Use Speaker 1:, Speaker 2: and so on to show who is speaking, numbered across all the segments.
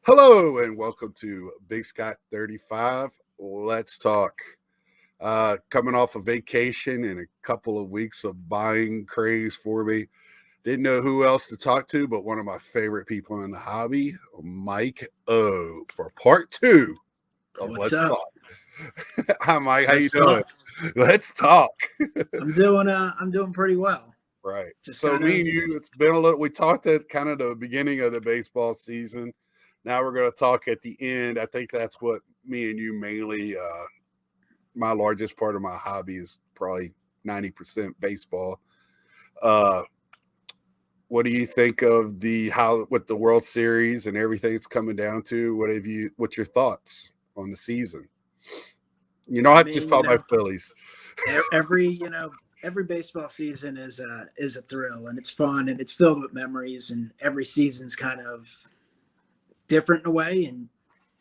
Speaker 1: Hello and welcome to Big Scott 35. Let's talk. Coming off a vacation and a couple of weeks of buying craze for me. Didn't know who else to talk to, but one of my favorite people in the hobby, Mike O, for part two of
Speaker 2: What's
Speaker 1: Let's
Speaker 2: up?
Speaker 1: Talk. Hi, Mike. How you
Speaker 2: Let's
Speaker 1: doing?
Speaker 2: talk.
Speaker 1: Let's talk.
Speaker 2: I'm doing pretty well.
Speaker 1: Right.
Speaker 2: Just
Speaker 1: So
Speaker 2: kind
Speaker 1: me
Speaker 2: of
Speaker 1: and you, it's been a little. We talked at kind of the beginning of the baseball season. Now we're going to talk at the end. I think that's what me and you mainly. My largest part of my hobby is probably 90% baseball. Uh, what do you think of the how with the World Series and everything it's coming down to? What have you? What's your thoughts on the season?
Speaker 2: I
Speaker 1: I just
Speaker 2: mean,
Speaker 1: talk about Phillies.
Speaker 2: every baseball season is a thrill, and it's fun, and it's filled with memories, and every season's kind of different in a way, and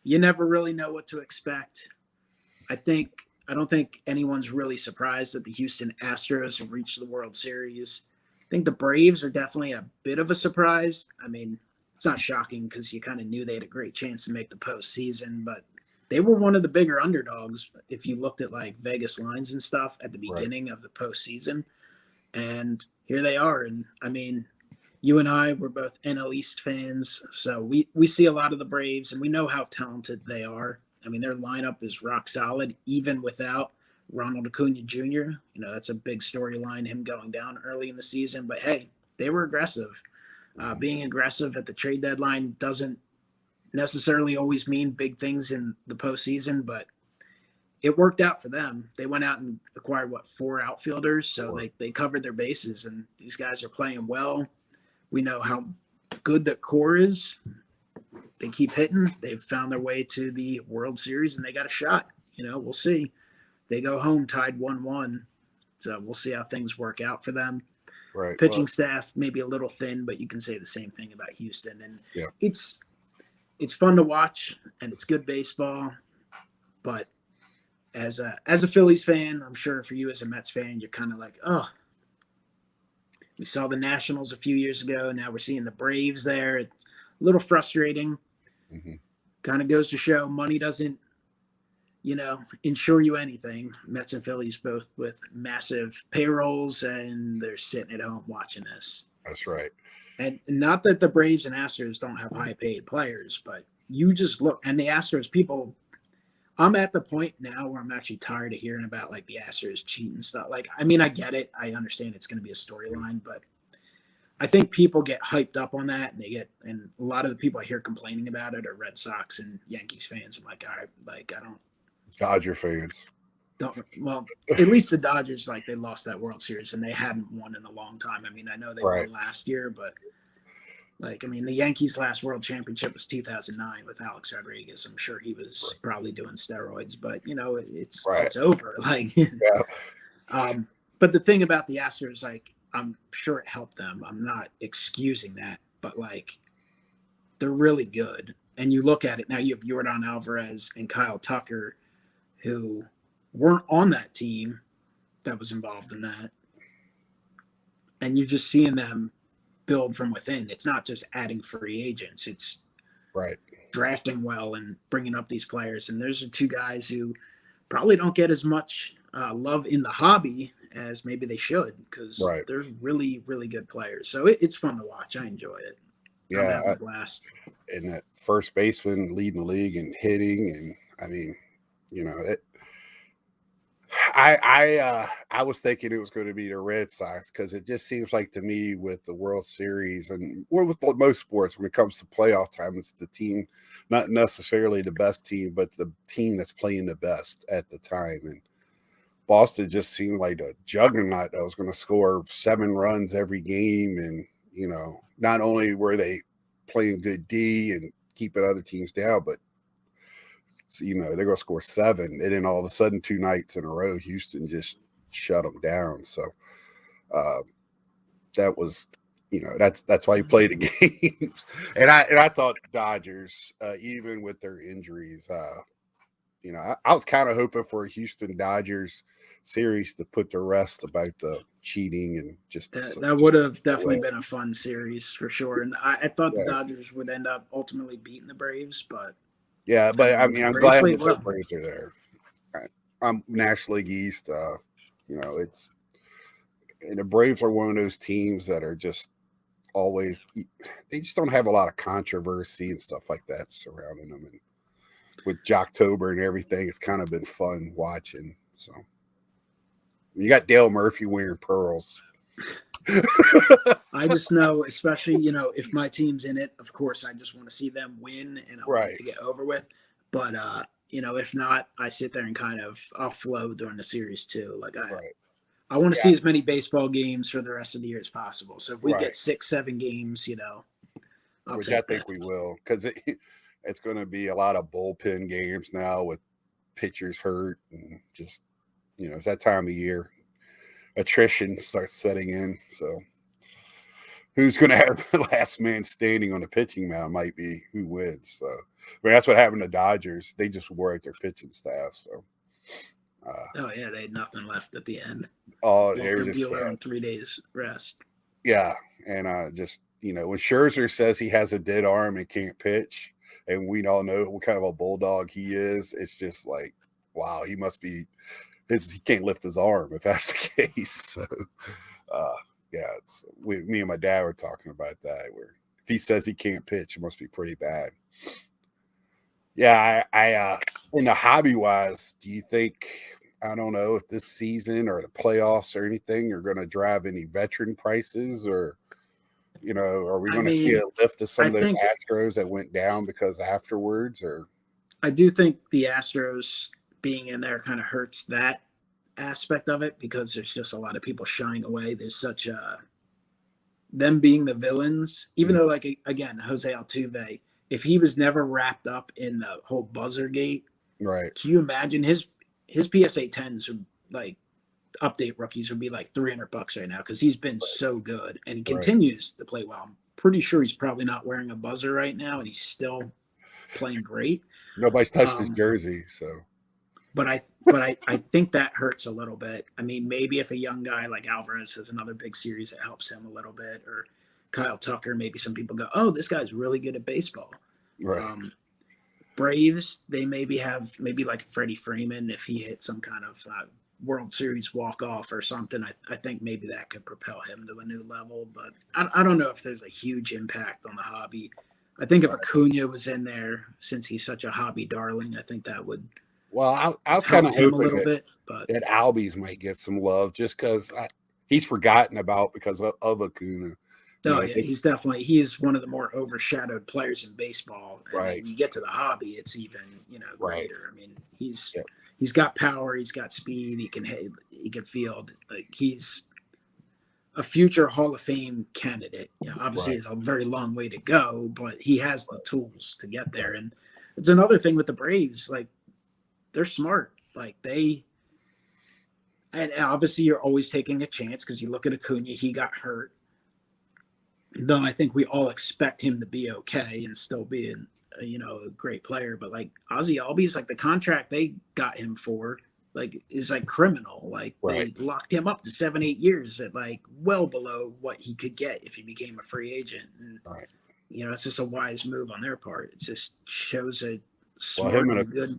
Speaker 2: you never really know what to expect. I don't think anyone's really surprised that the Houston Astros have reached the World Series. I think the Braves are definitely a bit of a surprise. I mean, it's not shocking because you kind of knew they had a great chance to make the postseason, but they were one of the bigger underdogs if you looked at like Vegas lines and stuff at the
Speaker 1: Right.
Speaker 2: beginning of the postseason. And here they are. And I mean, you and I were both NL East fans, so we see a lot of the Braves and we know how talented they are. I mean, their lineup is rock solid, even without Ronald Acuna Jr. That's a big storyline, him going down early in the season. But hey, they were aggressive. Being aggressive at the trade deadline doesn't necessarily always mean big things in the postseason, but it worked out for them. They went out and acquired four outfielders, so they covered their bases, and these guys are playing well. We know how good the core is. They keep hitting. They've found their way to the World Series, and they got a shot. We'll see. They go home tied 1-1, so we'll see how things work out for them.
Speaker 1: Right.
Speaker 2: Pitching staff maybe a little thin, but you can say the same thing about Houston. And
Speaker 1: Yeah.
Speaker 2: it's fun to watch, and it's good baseball. But as a Phillies fan, I'm sure for you as a Mets fan, you're kind of like, oh, we saw the Nationals a few years ago. Now we're seeing the Braves there. It's a little frustrating.
Speaker 1: Mm-hmm.
Speaker 2: Kind of goes to show money doesn't, insure you anything. Mets and Phillies both with massive payrolls, and they're sitting at home watching this.
Speaker 1: That's right.
Speaker 2: And not that the Braves and Astros don't have high paid players, but you just look, and the Astros people, I'm at the point now where I'm actually tired of hearing about like the Astros cheating stuff. Like, I mean, I get it. I understand it's going to be a storyline, but I think people get hyped up on that, and a lot of the people I hear complaining about it are Red Sox and Yankees fans. I'm like, all right, like I
Speaker 1: Dodger fans.
Speaker 2: don't, well, at least the Dodgers, like they lost that World Series and they hadn't won in a long time. I mean, I know they
Speaker 1: Right.
Speaker 2: won last year, but like, I mean, the Yankees' last World Championship was 2009 with Alex Rodriguez. I'm sure he was probably doing steroids, but it's over. Like,
Speaker 1: Yeah.
Speaker 2: but the thing about the Astros, like, I'm sure it helped them. I'm not excusing that, but like, they're really good. And you look at it now, you have Jordan Alvarez and Kyle Tucker, who weren't on that team that was involved in that, and you're just seeing them build from within. It's not just adding free agents. It's
Speaker 1: Right.
Speaker 2: drafting well and bringing up these players. And those are two guys who probably don't get as much love in the hobby as maybe they should because
Speaker 1: Right.
Speaker 2: they're really, really good players. So it's fun to watch. I enjoy it. I'm
Speaker 1: Yeah.
Speaker 2: having a blast.
Speaker 1: And that first baseman leading the league and hitting, and I mean, it. I was thinking it was going to be the Red Sox because it just seems like to me with the World Series and with most sports when it comes to playoff time, it's the team, not necessarily the best team, but the team that's playing the best at the time. And Boston just seemed like a juggernaut that was going to score 7 runs every game, and not only were they playing good D and keeping other teams down, but they're going to score 7, and then all of a sudden 2 nights in a row, Houston just shut them down. So uh, that was, that's why you play the games. And I thought Dodgers, even with their injuries, I was kind of hoping for a Houston Dodgers series to put to rest about the cheating and just
Speaker 2: that would have definitely
Speaker 1: way.
Speaker 2: been a fun series for sure. And I thought the
Speaker 1: Yeah.
Speaker 2: Dodgers would end up ultimately beating the Braves, but
Speaker 1: Yeah, but I mean,
Speaker 2: the
Speaker 1: I'm
Speaker 2: Braves
Speaker 1: glad
Speaker 2: played
Speaker 1: that the
Speaker 2: well.
Speaker 1: Braves are there. I'm National League East. It's and the Braves are one of those teams that are just always they just don't have a lot of controversy and stuff like that surrounding them. And with Jocktober and everything, it's kind of been fun watching. So you got Dale Murphy wearing pearls.
Speaker 2: I just know, especially, if my team's in it, of course, I just want to see them win and I want it
Speaker 1: Right.
Speaker 2: to get over with. But, if not, I sit there and I'll flow during the series too. Like
Speaker 1: Right.
Speaker 2: I want to
Speaker 1: Yeah.
Speaker 2: see as many baseball games for the rest of the year as possible. So if we
Speaker 1: Right.
Speaker 2: get 6-7 games, I'll
Speaker 1: Which
Speaker 2: take
Speaker 1: I think
Speaker 2: that.
Speaker 1: we will, because it's going to be a lot of bullpen games now with pitchers hurt and just it's that time of year. Attrition starts setting in. So who's going to have the last man standing on the pitching mound might be who wins. So that's what happened to Dodgers. They just wore out their pitching staff. So
Speaker 2: Oh yeah, they had nothing left at the end.
Speaker 1: they were
Speaker 2: Walker
Speaker 1: just
Speaker 2: Bueller on 3 days rest.
Speaker 1: yeah, and just when Scherzer says he has a dead arm and can't pitch, and we all know what kind of a bulldog he is, it's just like, wow, he must be. He can't lift his arm if that's the case. So, yeah, me and my dad were talking about that. Where if he says he can't pitch, it must be pretty bad. Yeah, I in the hobby wise, do you think? I don't know if this season or the playoffs or anything are going to drive any veteran prices, or are we going to see a lift of some of those Astros that went down because afterwards? Or
Speaker 2: I do think the Astros being in there kind of hurts that aspect of it because there's just a lot of people shying away. There's such them being the villains, even though, like, again, Jose Altuve, if he was never wrapped up in the whole buzzer gate,
Speaker 1: right?
Speaker 2: Can you imagine his PSA 10s would like update rookies would be like $300 right now because he's been so good and he continues to play well. I'm pretty sure he's probably not wearing a buzzer right now and he's still playing great.
Speaker 1: Nobody's touched his jersey, so.
Speaker 2: But I think that hurts a little bit. I mean, maybe if a young guy like Alvarez has another big series that helps him a little bit, or Kyle Tucker, maybe some people go, "Oh, this guy's really good at baseball."
Speaker 1: Right.
Speaker 2: Braves, they maybe like Freddie Freeman if he hit some kind of World Series walk-off or something. I think maybe that could propel him to a new level. But I don't know if there's a huge impact on the hobby. I think if Acuna was in there, since he's such a hobby darling, I think that would.
Speaker 1: Well, I was kind of
Speaker 2: hoping
Speaker 1: hoping
Speaker 2: a little bit, but
Speaker 1: that Albies might get some love just because he's forgotten about because of Acuna.
Speaker 2: Oh yeah, he is one of the more overshadowed players in baseball. And
Speaker 1: right.
Speaker 2: then you get to the hobby, it's even greater.
Speaker 1: Right.
Speaker 2: I mean, he's got power, he's got speed, he can field. Like he's a future Hall of Fame candidate. Yeah, obviously, it's a very long way to go, but he has the tools to get there. And it's another thing with the Braves, like they're smart. Like and obviously you're always taking a chance because you look at Acuna, he got hurt. Though I think we all expect him to be okay and still be a great player. But like Ozzie Albies, like the contract they got him for, like is like criminal. Like they locked him up to 7-8 years at like well below what he could get if he became a free agent. And it's just a wise move on their part. It just shows a smart and good.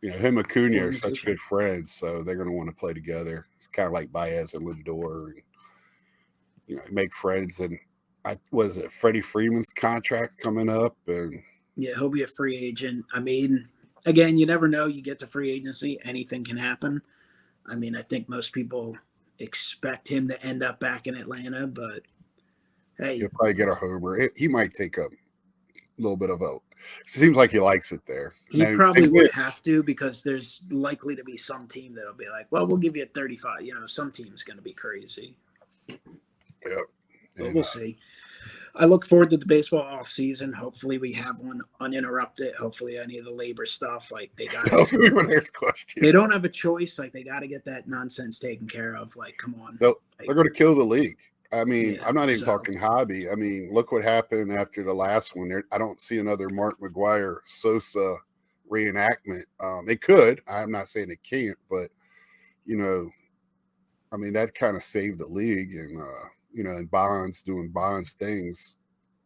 Speaker 1: Him and Acuna are such good friends, so they're going to want to play together. It's kind of like Baez and Lindor, and make friends. And was it Freddie Freeman's contract coming up? And
Speaker 2: yeah, he'll be a free agent. I mean, again, you never know. You get to free agency, anything can happen. I mean, I think most people expect him to end up back in Atlanta, but hey,
Speaker 1: he'll probably get a homer. He might take a little bit of a. Seems like he likes it there.
Speaker 2: He probably would have to because there's likely to be some team that'll be like, "Well, we'll give you 35." Some team's going to be crazy.
Speaker 1: Yeah,
Speaker 2: but we'll see. I look forward to the baseball off season. Hopefully we have one uninterrupted. Hopefully any of the labor stuff, like they got they don't have a choice. Like they got to get that nonsense taken care of. Like, come on.
Speaker 1: They're going to kill the league. I mean, I'm not even talking hobby. I mean, look what happened after the last one. I don't see another Mark McGwire Sosa reenactment. It could. I'm not saying it can't, but I mean, that kind of saved the league, and and Bonds doing Bonds things.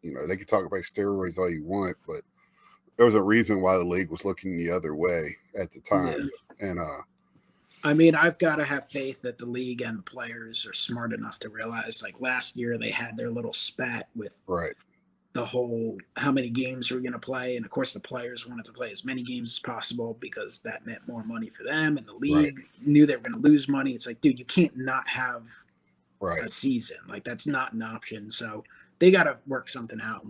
Speaker 1: They could talk about steroids all you want, but there was a reason why the league was looking the other way at the time.
Speaker 2: Yeah.
Speaker 1: And
Speaker 2: I mean, I've got to have faith that the league and the players are smart enough to realize, like last year, they had their little spat with
Speaker 1: right,
Speaker 2: the whole how many games we're going to play, and of course, the players wanted to play as many games as possible because that meant more money for them, and the league knew they were going to lose money. It's like, dude, you can't not have a season. Like that's not an option. So they got to work something out,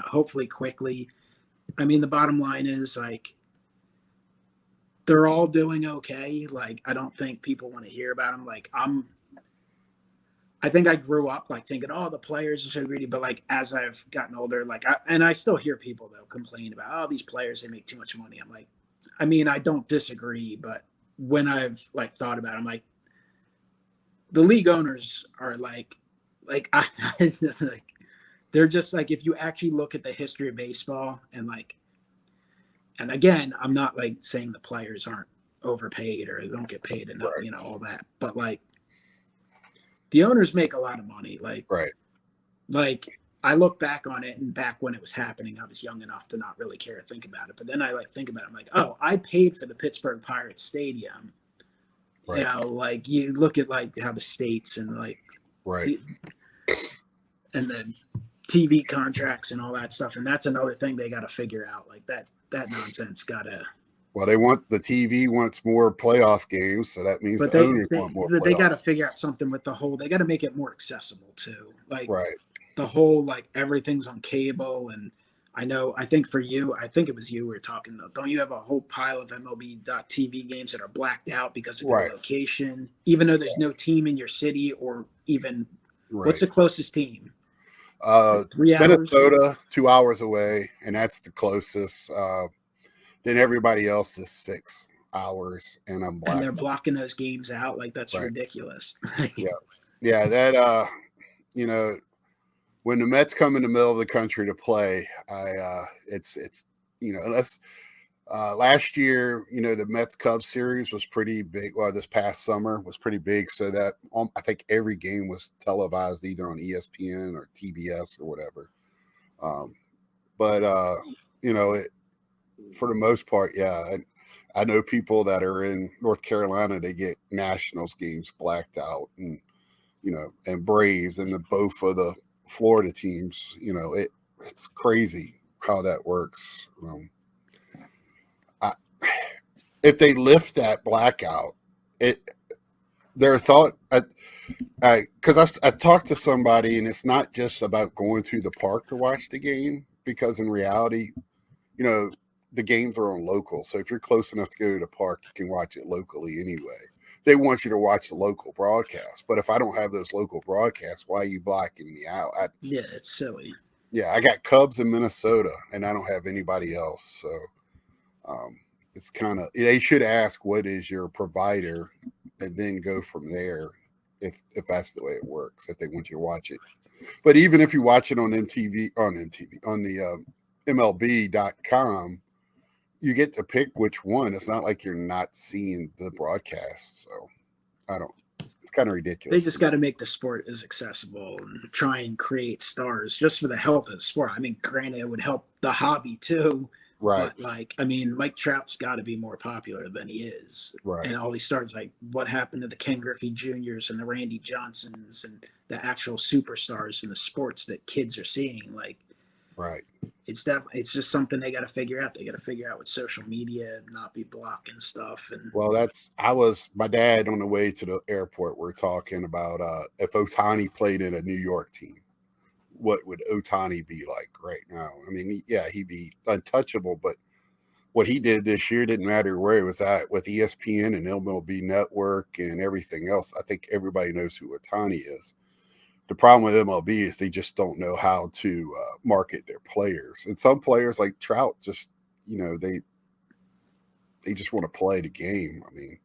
Speaker 2: hopefully quickly. I mean, the bottom line is like they're all doing okay. Like I don't think people want to hear about them. Like I think I grew up like thinking, oh, the players are so greedy. But like as I've gotten older, like I still hear people though complain about, oh, these players, they make too much money. I'm like, I mean, I don't disagree, but when I've like thought about it, I'm like, the league owners are like like they're just like, if you actually look at the history of baseball and like, and again, I'm not like saying the players aren't overpaid or don't get paid enough, all that, but like the owners make a lot of money. Like I look back on it, and back when it was happening, I was young enough to not really care to think about it. But then I like think about it, I'm like, oh, I paid for the Pittsburgh Pirates stadium.
Speaker 1: Right.
Speaker 2: Like you look at like how the states and like and the TV contracts and all that stuff, and that's another thing they got to figure out. Like that nonsense gotta.
Speaker 1: Well, the TV wants more playoff games, so that means the owners want more.
Speaker 2: They got to figure out something with the whole. They got to make it more accessible too. Like the whole like everything's on cable, and I think for you, I think it was you we were talking. Don't you have a whole pile of MLB.TV games that are blacked out because of your location, even though there's no team in your city or even what's the closest team?
Speaker 1: 3 hours? Minnesota, 2 hours away, and that's the closest. Then everybody else is 6 hours, and I'm black.
Speaker 2: And they're blocking those games out. Like that's ridiculous.
Speaker 1: Yeah. That when the Mets come in the middle of the country to play, it's last year, the Mets Cubs series was pretty big. Well, this past summer was pretty big, so that I think every game was televised either on ESPN or TBS or whatever. For the most part, I know people that are in North Carolina, they get Nationals games blacked out, and and Braves and both of the Florida teams. It's crazy how that works. If they lift that blackout, their thought, because I talked to somebody, and it's not just about going to the park to watch the game, because in reality, the games are on local. So if you're close enough to go to the park, you can watch it locally anyway. They want you to watch the local broadcast. But if I don't have those local broadcasts, why are you blocking me out?
Speaker 2: It's silly.
Speaker 1: Yeah, I got Cubs in Minnesota, and I don't have anybody else. So it's kind of, they should ask, what is your provider, and then go from there if that's the way it works, if they want you to watch it. But even if you watch it on the MLB.com, you get to pick which one. It's not like you're not seeing the broadcast. So it's kind of ridiculous.
Speaker 2: They just got to make the sport as accessible and try and create stars just for the health of the sport. I mean, granted, it would help the hobby too.
Speaker 1: Right.
Speaker 2: But Mike Trout's got to be more popular than he is.
Speaker 1: Right.
Speaker 2: And all these stars, like what happened to the Ken Griffey Juniors and the Randy Johnsons and the actual superstars in the sports that kids are seeing, like,
Speaker 1: right.
Speaker 2: It's just something they got to figure out. They got to figure out with social media and not be blocking stuff. And
Speaker 1: my dad on the way to the airport. We're talking about if Ohtani played in a New York team, what would Ohtani be like right now? I mean, he'd be untouchable, but what he did this year didn't matter where he was at with ESPN and MLB Network and everything else. I think everybody knows who Ohtani is. The problem with MLB is they just don't know how to market their players. And some players like Trout just, they just want to play the game. I mean,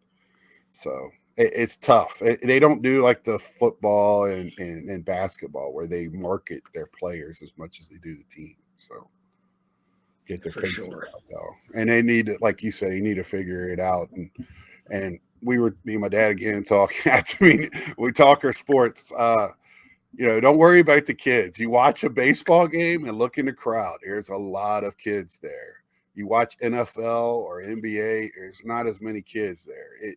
Speaker 1: so it's tough. They don't do like the football and basketball where they market their players as much as they do the team. So get their faces out though. And they need to, like you said, they need to figure it out. And me and my dad again talking. I mean, we talk our sports. Don't worry about the kids. You watch a baseball game and look in the crowd. There's a lot of kids there. You watch NFL or NBA, there's not as many kids there.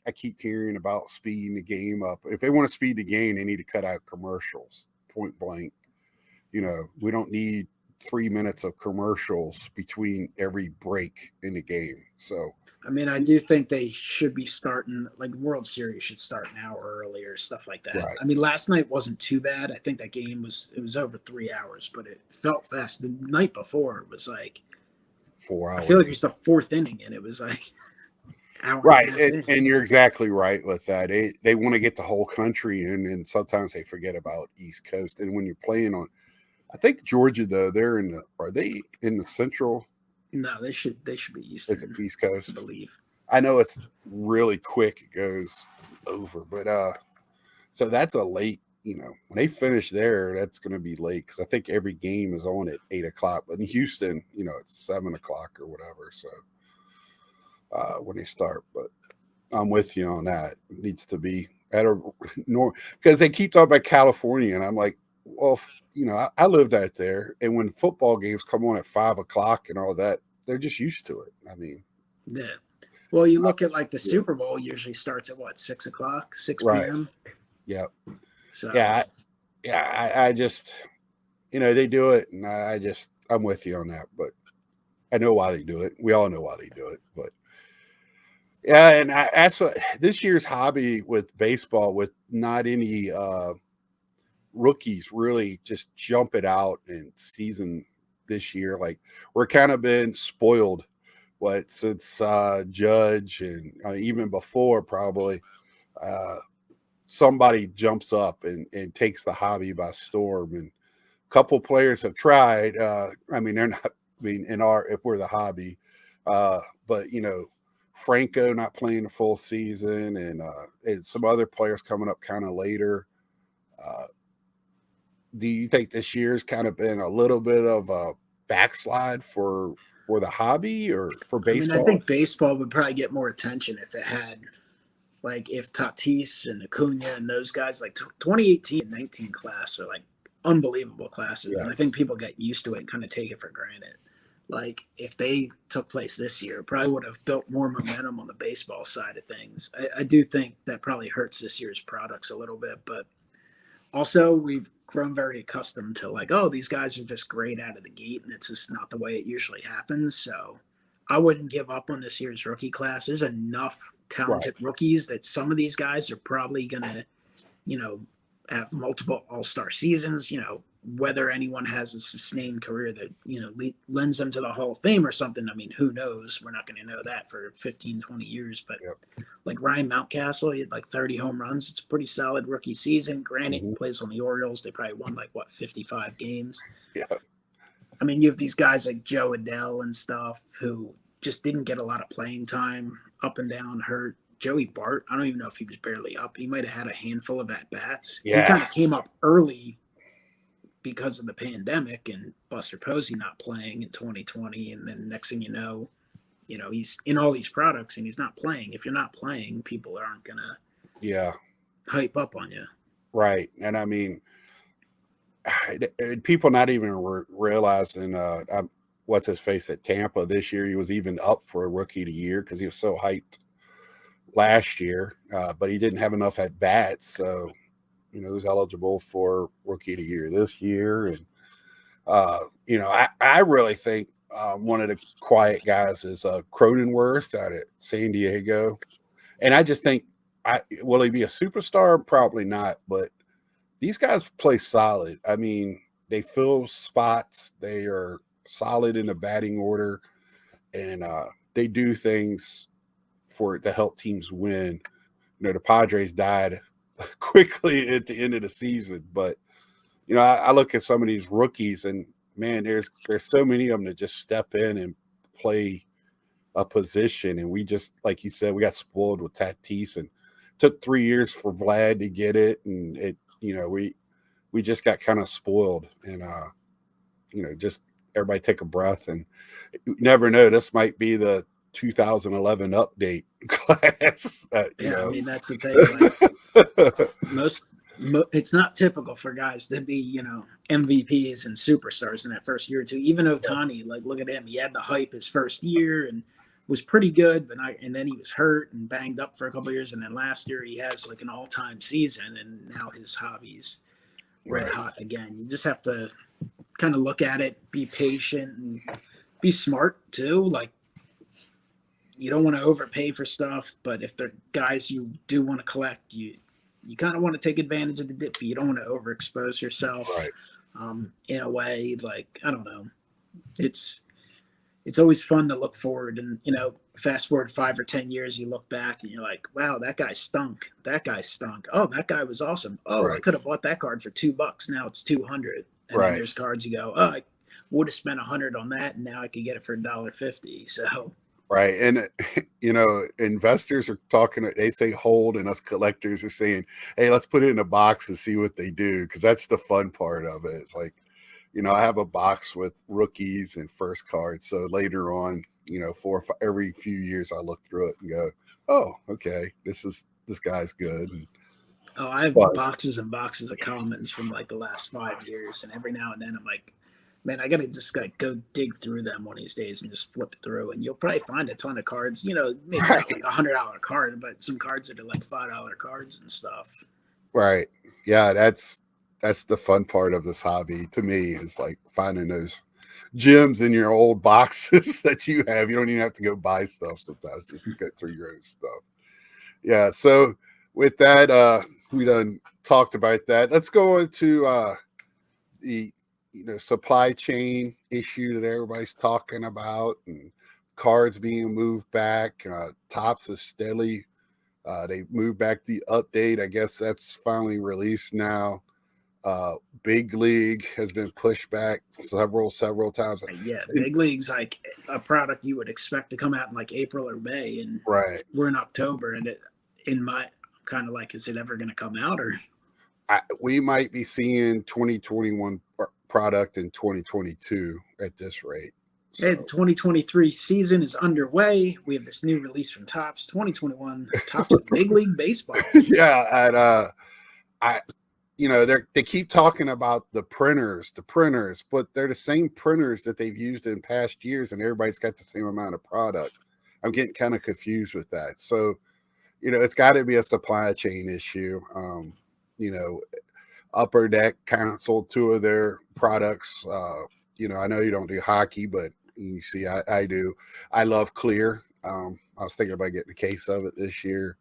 Speaker 1: I keep hearing about speeding the game up. If they want to speed the game, they need to cut out commercials, point blank. We don't need 3 minutes of commercials between every break in the game. So,
Speaker 2: I mean, I do think they should be starting, like, World Series should start an hour earlier, stuff like that.
Speaker 1: right.
Speaker 2: I mean, last night wasn't too bad. I think that game was over 3 hours, but it felt fast. The night before it was like
Speaker 1: 4 hours.
Speaker 2: I feel like it was the fourth inning, and it was like hour.
Speaker 1: Right,
Speaker 2: and a half in.
Speaker 1: and you're exactly right with that. They want to get the whole country in, and sometimes they forget about East Coast. And when you're playing on, I think Georgia though, are they in the Central?
Speaker 2: No, they should be Eastern.
Speaker 1: Is it East Coast?
Speaker 2: I believe.
Speaker 1: I know it's really quick; it goes over, but so that's a late. When they finish there, that's going to be late because I think every game is on at 8:00. But in Houston, it's 7:00 or whatever. So when they start, but I'm with you on that. It needs to be at a because they keep talking about California, and I'm like, well, I lived out there, and when football games come on at 5:00 and all that, they're just used to it. I mean,
Speaker 2: yeah. Well, you look at like the Super Bowl usually starts at what, 6:00, 6 p.m.
Speaker 1: Yeah.
Speaker 2: So
Speaker 1: I just, they do it, and I'm with you on that, but I know why they do it. We all know why they do it, but. Yeah, and that's what this year's hobby with baseball, with not any rookies really just jump it out in season this year. Like we're kind of been spoiled, since Judge and even before probably somebody jumps up and takes the hobby by storm. And a couple players have tried. I mean, they're not. I mean, if we're the hobby, but Franco not playing the full season, and some other players coming up kind of later. Do you think this year's kind of been a little bit of a backslide for the hobby or for baseball?
Speaker 2: I mean, I think baseball would probably get more attention if it had, like, if Tatis and Acuna and those guys, like 2018 and 19 class are like unbelievable classes,
Speaker 1: Yes.
Speaker 2: and I think people get used to it and kind of take it for granted. Like if they took place this year, probably would have built more momentum on the baseball side of things. I do think that probably hurts this year's products a little bit, but also we've grown very accustomed to like, oh, these guys are just great out of the gate, and it's just not the way it usually happens. So I wouldn't give up on this year's rookie class. There's enough talented rookies that some of these guys are probably gonna, have multiple all-star seasons, whether anyone has a sustained career that, lends them to the Hall of Fame or something. I mean, who knows? We're not going to know that for 15, 20 years. But like Ryan Mountcastle, he had like 30 home runs. It's a pretty solid rookie season. Granted, he plays on the Orioles. They probably won 55 games.
Speaker 1: Yeah.
Speaker 2: I mean, you have these guys like Joe Adele and stuff who just didn't get a lot of playing time, up and down, hurt. Joey Bart, I don't even know if he was barely up. He might have had a handful of at-bats.
Speaker 1: Yeah.
Speaker 2: He kind of came up early because of the pandemic and Buster Posey not playing in 2020. And then next thing you know, he's in all these products and he's not playing. If you're not playing, people aren't going to hype up on you.
Speaker 1: Right. And I mean, people not even realizing what's his face at Tampa this year. He was even up for a rookie of the year because he was so hyped last year, but he didn't have enough at bats, so he was eligible for rookie of the year this year. And I really think one of the quiet guys is Cronenworth out at San Diego, and I just think, will he be a superstar? Probably not, but these guys play solid. I mean, they fill spots, they are solid in the batting order, and they do things to help teams win. The Padres died quickly at the end of the season, but I look at some of these rookies, and man, there's so many of them that just step in and play a position, and we just, like you said, we got spoiled with Tatis, and took 3 years for Vlad to get it, and it we just got kind of spoiled, and just everybody take a breath, and you never know, this might be the 2011 update class.
Speaker 2: Yeah, I mean that's the thing. Like it's not typical for guys to be, MVPs and superstars in that first year or two. Even Otani, like look at him, he had the hype his first year and was pretty good, and then he was hurt and banged up for a couple of years, and then last year he has like an all-time season, and now his hobby's red hot again. You just have to kind of look at it, be patient, and be smart too. Like you don't want to overpay for stuff, but if they're guys you do want to collect, you kind of want to take advantage of the dip, but you don't want to overexpose yourself.
Speaker 1: Right.
Speaker 2: In a way, like I don't know, it's always fun to look forward and fast forward 5 or 10 years, you look back and you're like, wow, that guy stunk. That guy stunk. Oh, that guy was awesome. Oh, I could have bought that card for $2. Now it's 200. And then there's cards you go, oh, I would have spent 100 on that, and now I could get it for $1.50. So.
Speaker 1: Right. And, investors are talking, they say hold, and us collectors are saying, hey, let's put it in a box and see what they do. Cause that's the fun part of it. It's like, I have a box with rookies and first cards. So later on, every few years I look through it and go, oh, okay, this guy's good. And
Speaker 2: I have boxes and boxes of commons from like the last 5 years. And every now and then I'm like, man, I got to just like go dig through them one of these days and just flip through. And you'll probably find a ton of cards, maybe not like $100 card, but some cards that are like $5 cards and stuff.
Speaker 1: Right. Yeah. That's the fun part of this hobby to me, is like finding those gems in your old boxes that you have. You don't even have to go buy stuff sometimes, just get through your own stuff. Yeah. So with that, we done talked about that. Let's go into the supply chain issue that everybody's talking about, and cards being moved back. Topps is steadily, they moved back the update. I guess that's finally released now. Big League has been pushed back several times.
Speaker 2: Yeah, Big League's like a product you would expect to come out in like April or May, and we're in October, and in my kind of like, is it ever going to come out? Or
Speaker 1: we might be seeing 2021 product in 2022 at this rate.
Speaker 2: So. The 2023 season is underway. We have this new release from Topps 2021 Topps Big League Baseball.
Speaker 1: Yeah, and they keep talking about the printers, but they're the same printers that they've used in past years, and everybody's got the same amount of product. I'm getting kind of confused with that. So, it's got to be a supply chain issue. Upper Deck canceled 2 of their products. I know you don't do hockey, but you see, I do. I love Clear. I was thinking about getting a case of it this year.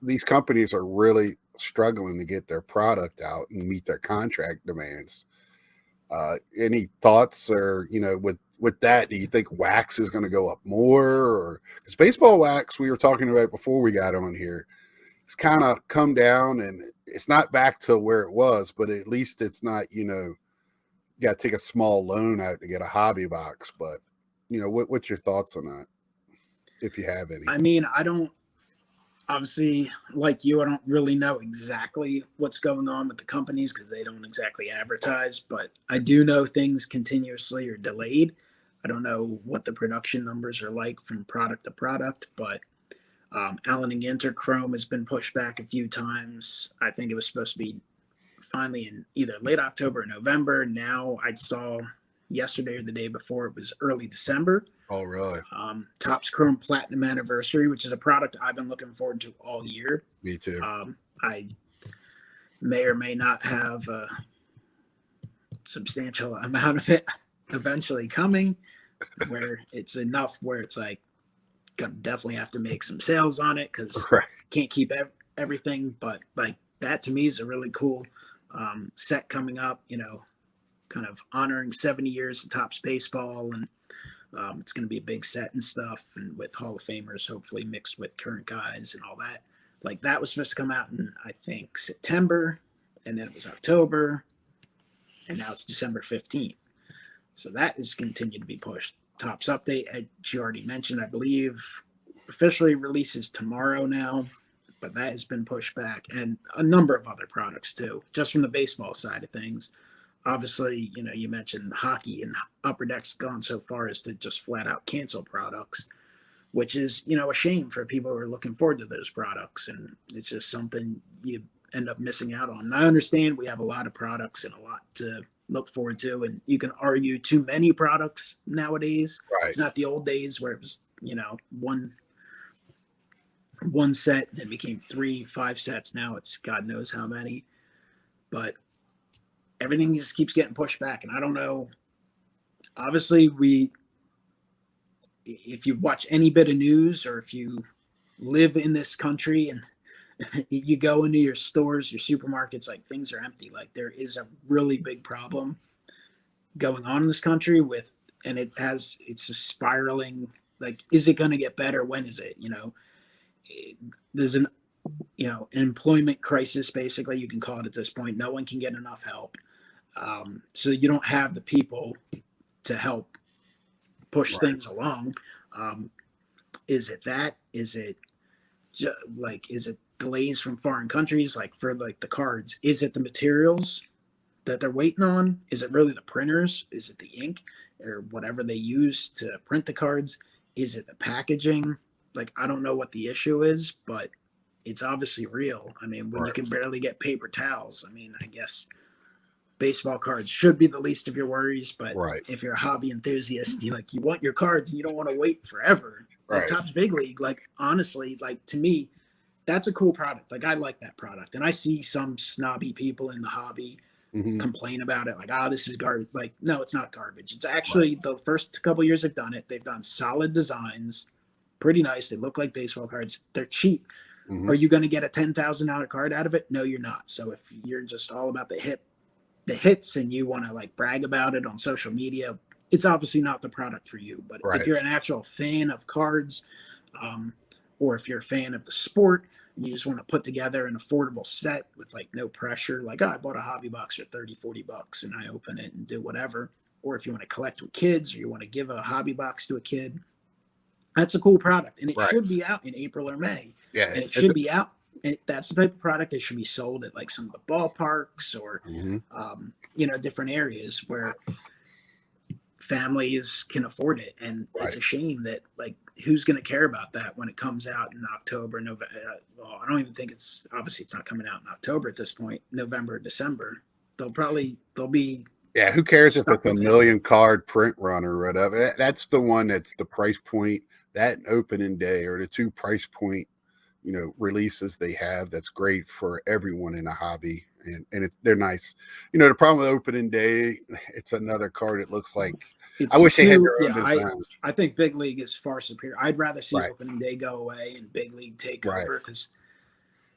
Speaker 1: These companies are really struggling to get their product out and meet their contract demands. Any thoughts, or with that, do you think wax is going to go up more? Or because baseball wax, we were talking about before we got on here, it's kind of come down, and it's not back to where it was, but at least it's not, you got to take a small loan out to get a hobby box. But what's your thoughts on that, if you have any?
Speaker 2: I mean, I don't. Obviously, like you, I don't really know exactly what's going on with the companies because they don't exactly advertise, but I do know things continuously are delayed. I don't know what the production numbers are like from product to product, but Allen & Ginter Chrome has been pushed back a few times. I think it was supposed to be finally in either late October or November. Now I saw yesterday or the day before it was early December.
Speaker 1: Oh, really?
Speaker 2: Topps Chrome Platinum Anniversary, which is a product I've been looking forward to all year.
Speaker 1: Me too.
Speaker 2: I may or may not have a substantial amount of it eventually coming, where it's enough where it's like, gonna definitely have to make some sales on it because can't keep everything. But like that to me is a really cool set coming up, kind of honoring 70 years of Topps baseball, and it's going to be a big set and stuff, and with Hall of Famers hopefully mixed with current guys and all that. Like that was supposed to come out in I think September, and then it was October, and now it's December 15th. So that is continued to be pushed. Topps update, as you already mentioned, I believe officially releases tomorrow now, but that has been pushed back, and a number of other products too, just from the baseball side of things. obviously, you mentioned hockey, and Upper Deck's gone so far as to just flat out cancel products, which is, a shame for people who are looking forward to those products. And it's just something you end up missing out on. And I understand we have a lot of products and a lot to look forward to, and you can argue too many products nowadays.
Speaker 1: Right.
Speaker 2: It's not the old days where it was, one set, then became 3, 5 sets. Now it's God knows how many. But everything just keeps getting pushed back. And I don't know. Obviously, if you watch any bit of news, or if you live in this country and you go into your stores, your supermarkets, like, things are empty. Like, there is a really big problem going on in this country and it's just spiraling. Like, is it going to get better? When is it? There's an employment crisis, basically, you can call it at this point. No one can get enough help. So you don't have the people to help push things along. Is it that? Is it is it delays from foreign countries? Like, for like the cards, is it the materials that they're waiting on? Is it really the printers? Is it the ink or whatever they use to print the cards? Is it the packaging? Like, I don't know what the issue is, but it's obviously real. I mean, when you can barely get paper towels, I mean, I guess baseball cards should be the least of your worries. But if you're a hobby enthusiast, you want your cards and you don't want to wait forever. Like Topps Big League, like, honestly, like, to me, that's a cool product. Like, I like that product. And I see some snobby people in the hobby complain about it. Like, this is garbage. Like, no, it's not garbage. It's actually the first couple years they've done it. They've done solid designs, pretty nice. They look like baseball cards. They're cheap. Are you going to get a $10,000 card out of it? No, you're not. So if you're just all about the hits and you want to, like, brag about it on social media, it's obviously not the product for you. But if you're an actual fan of cards, or if you're a fan of the sport, and you just want to put together an affordable set with, like, no pressure, like, I bought a hobby box for $30-$40 and I open it and do whatever. Or if you want to collect with kids, or you want to give a hobby box to a kid, that's a cool product. And it should be out in April or May.
Speaker 1: Yeah.
Speaker 2: And it should be out. And that's the type of product that should be sold at, like, some of the ballparks or, different areas where families can afford it. And it's a shame that, like, who's going to care about that when it comes out in October, November? Well, I don't even think it's not coming out in October at this point. November, December. They'll be.
Speaker 1: Yeah, who cares if it's a million card print run or whatever? That's the one that's the price point, that opening day, or the 2 price point, releases they have. That's great for everyone in a hobby, and they're nice. The problem with opening day, it's another card. It looks like I wish they had their own design.
Speaker 2: I think Big League is far superior. I'd rather see opening day go away and Big League take over, because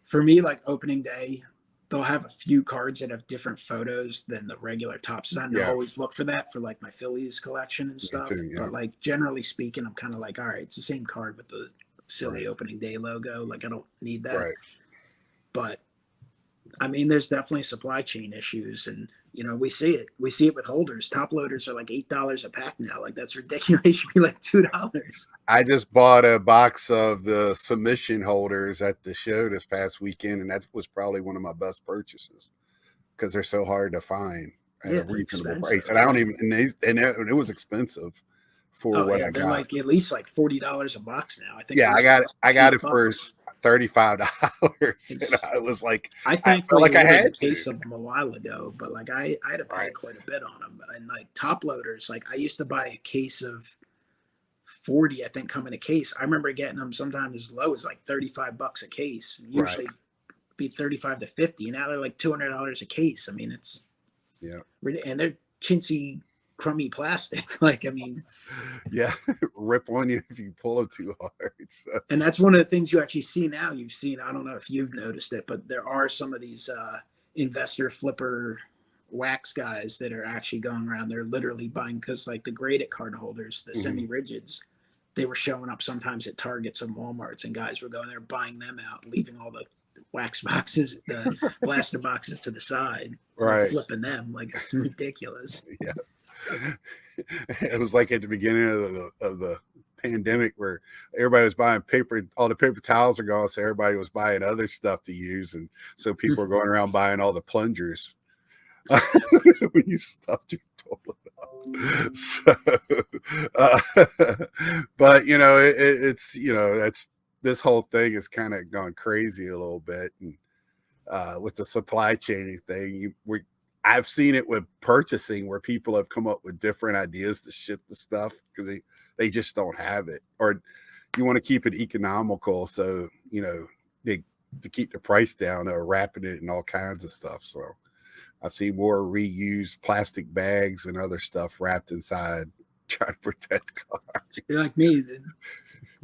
Speaker 2: for me, like, opening day, they'll have a few cards that have different photos than the regular Topps design. I always look for that for, like, my Phillies collection and stuff. But, like, generally speaking, I'm kind of like, all right, it's the same card with the silly opening day logo. Like, I don't need that. But I mean, there's definitely supply chain issues, and we see it with holders. Top loaders are like $8 a pack now. Like, that's ridiculous. It should be like $2.
Speaker 1: I just bought a box of the submission holders at the show this past weekend, and that was probably one of my best purchases because they're so hard to find at a reasonable price. And I don't even and it was expensive for what I got.
Speaker 2: They're like at least like $40 a box now. I think.
Speaker 1: Yeah, I got it for $35. And I was like,
Speaker 2: I thankfully had a case of them a while ago, but like I had to pay quite a bit on them. And like top loaders, like I used to buy a case of 40, I think, come in a case. I remember getting them sometimes as low as like $35 a case. Usually be 35 to 50, and now they're like $200 a case. I mean, it's and they're chintzy, crummy plastic. Like, I mean,
Speaker 1: rip on you if you pull them too hard. So.
Speaker 2: And that's one of the things you actually see now. You've seen, I don't know if you've noticed it, but there are some of these investor flipper wax guys that are actually going around. They're literally buying, because like the graded card holders, the semi-rigids, they were showing up sometimes at Targets and Walmarts, and guys were going there buying them out, leaving all the wax boxes, the blaster boxes to the side, flipping them. Like, it's ridiculous.
Speaker 1: Yeah. It was like at the beginning of the pandemic where everybody was buying paper, all the paper towels are gone, so everybody was buying other stuff to use, and so people were going around buying all the plungers. when you stuffed your toilet up. So, but it's that's this whole thing is kind of gone crazy a little bit, and with the supply chain thing, I've seen it with purchasing where people have come up with different ideas to ship the stuff because they just don't have it, or you want to keep it economical, so they to keep the price down, they're wrapping it in all kinds of stuff. So I've seen more reused plastic bags and other stuff wrapped inside trying to protect cars.
Speaker 2: You're like me.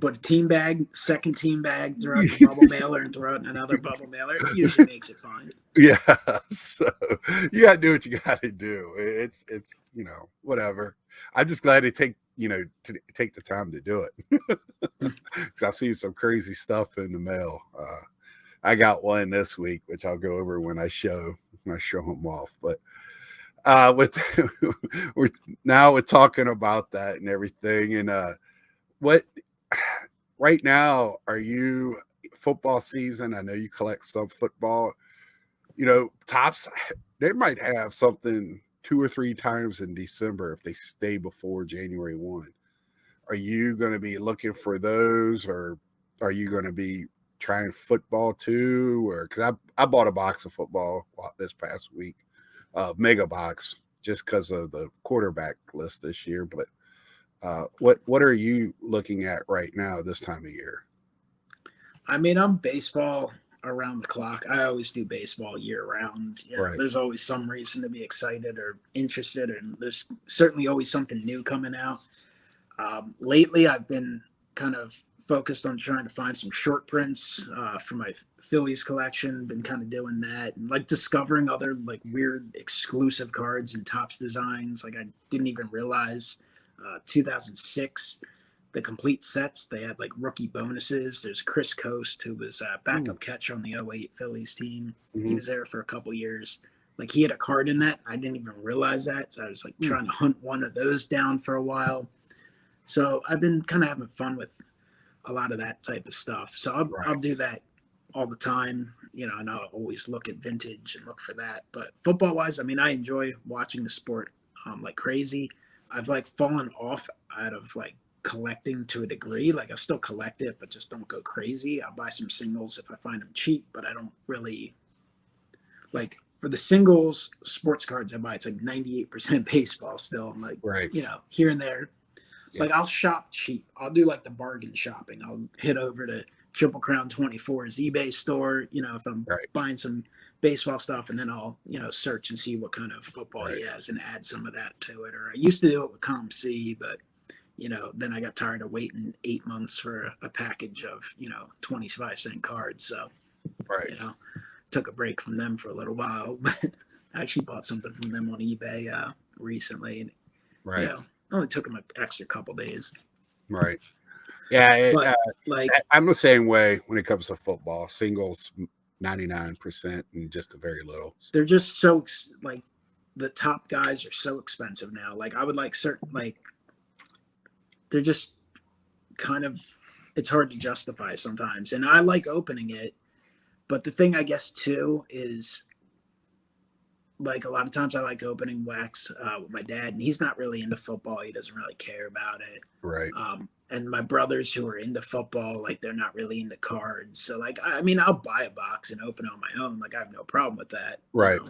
Speaker 2: Put a team bag, second team bag, throw out the bubble mailer, and throw out another bubble mailer. It usually makes it fine.
Speaker 1: Yeah, so you got to do what you got to do. It's whatever. I'm just glad they take the time to do it because I've seen some crazy stuff in the mail. I got one this week, which I'll go over when I show them off. But we're talking about that and everything, and what right now are you football season? I know you collect some football. Tops, they might have something 2 or 3 times in December if they stay before January 1. Are you going to be looking for those, or are you going to be trying football too? Or because I bought a box of football this past week, mega box, just because of the quarterback list this year. But what are you looking at right now this time of year?
Speaker 2: I mean, I'm baseball around the clock. I always do baseball year round.
Speaker 1: Right.
Speaker 2: There's always some reason to be excited or interested, and there's certainly always something new coming out. Lately, I've been kind of focused on trying to find some short prints for my Phillies collection. Been kind of doing that, and like discovering other like weird exclusive cards and Topps designs. Like I didn't even realize 2006, the complete sets, they had like rookie bonuses. There's Chris Coast, who was a backup catcher on the 08 Phillies team.
Speaker 1: Mm-hmm.
Speaker 2: He was there for a couple years. Like he had a card in that. I didn't even realize that. So I was like trying to hunt one of those down for a while. So I've been kind of having fun with a lot of that type of stuff. So I'll do that all the time, and I'll always look at vintage and look for that. But football wise, I mean, I enjoy watching the sport like crazy. I've like fallen off out of like collecting to a degree. Like I still collect it, but just don't go crazy. I'll buy some singles if I find them cheap, but I don't really like for the singles sports cards I buy. It's like 98% baseball still. I'm like, here and there. Yeah. Like I'll shop cheap. I'll do like the bargain shopping. I'll hit over to Triple Crown 24's eBay store, if I'm buying some baseball stuff, and then I'll, search and see what kind of football he has and add some of that to it. Or I used to do it with ComC, but, then I got tired of waiting 8 months for a package of, 25-cent cards. So, took a break from them for a little while, but I actually bought something from them on eBay recently. And, only took them an extra couple days.
Speaker 1: Right. Yeah. I'm the same way when it comes to football. Singles, 99% and just a very little.
Speaker 2: They're just so like the top guys are so expensive now. Like I would like certain they're just kind of it's hard to justify sometimes. And I like opening it, but the thing I guess too is like a lot of times I like opening wax with my dad, and he's not really into football. He doesn't really care about it.
Speaker 1: Right.
Speaker 2: And my brothers who are into football, like they're not really into cards. So like, I mean, I'll buy a box and open it on my own. Like I have no problem with that.
Speaker 1: Right.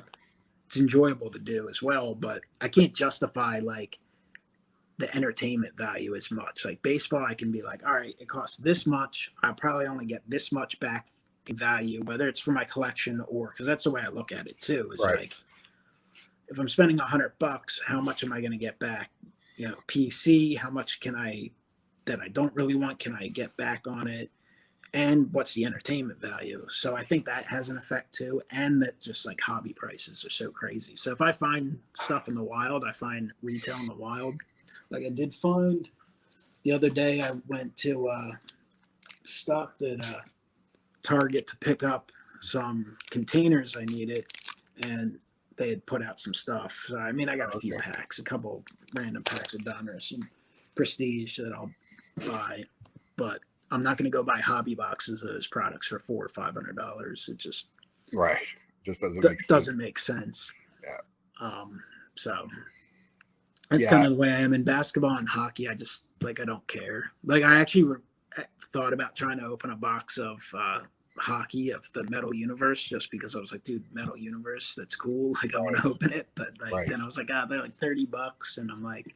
Speaker 2: It's enjoyable to do as well, but I can't justify like the entertainment value as much. Like baseball, I can be like, all right, it costs this much. I probably only get this much back in value, whether it's for my collection or because that's the way I look at it too. Is like, if I'm spending $100, how much am I going to get back? PC, how much that I don't really want, can I get back on it? And what's the entertainment value? So I think that has an effect too. And that just like hobby prices are so crazy. So if I find stuff in the wild, I find retail in the wild. Like I did find the other day, I went to stopped at Target to pick up some containers I needed, and they had put out some stuff. So, I mean, I got a few packs, a couple random packs of Donruss and Prestige that I'll buy, but I'm not going to go buy hobby boxes of those products for $400 or $500. It just
Speaker 1: just doesn't make sense.
Speaker 2: Yeah. So that's kind
Speaker 1: Yeah.
Speaker 2: of the way I am in basketball and hockey. I just like I don't care. Like I actually thought about trying to open a box of hockey of the Metal Universe just because I was like, dude, Metal Universe, that's cool. Like I want to open it, but like
Speaker 1: Right.
Speaker 2: then I was like, they're like $30, and I'm like,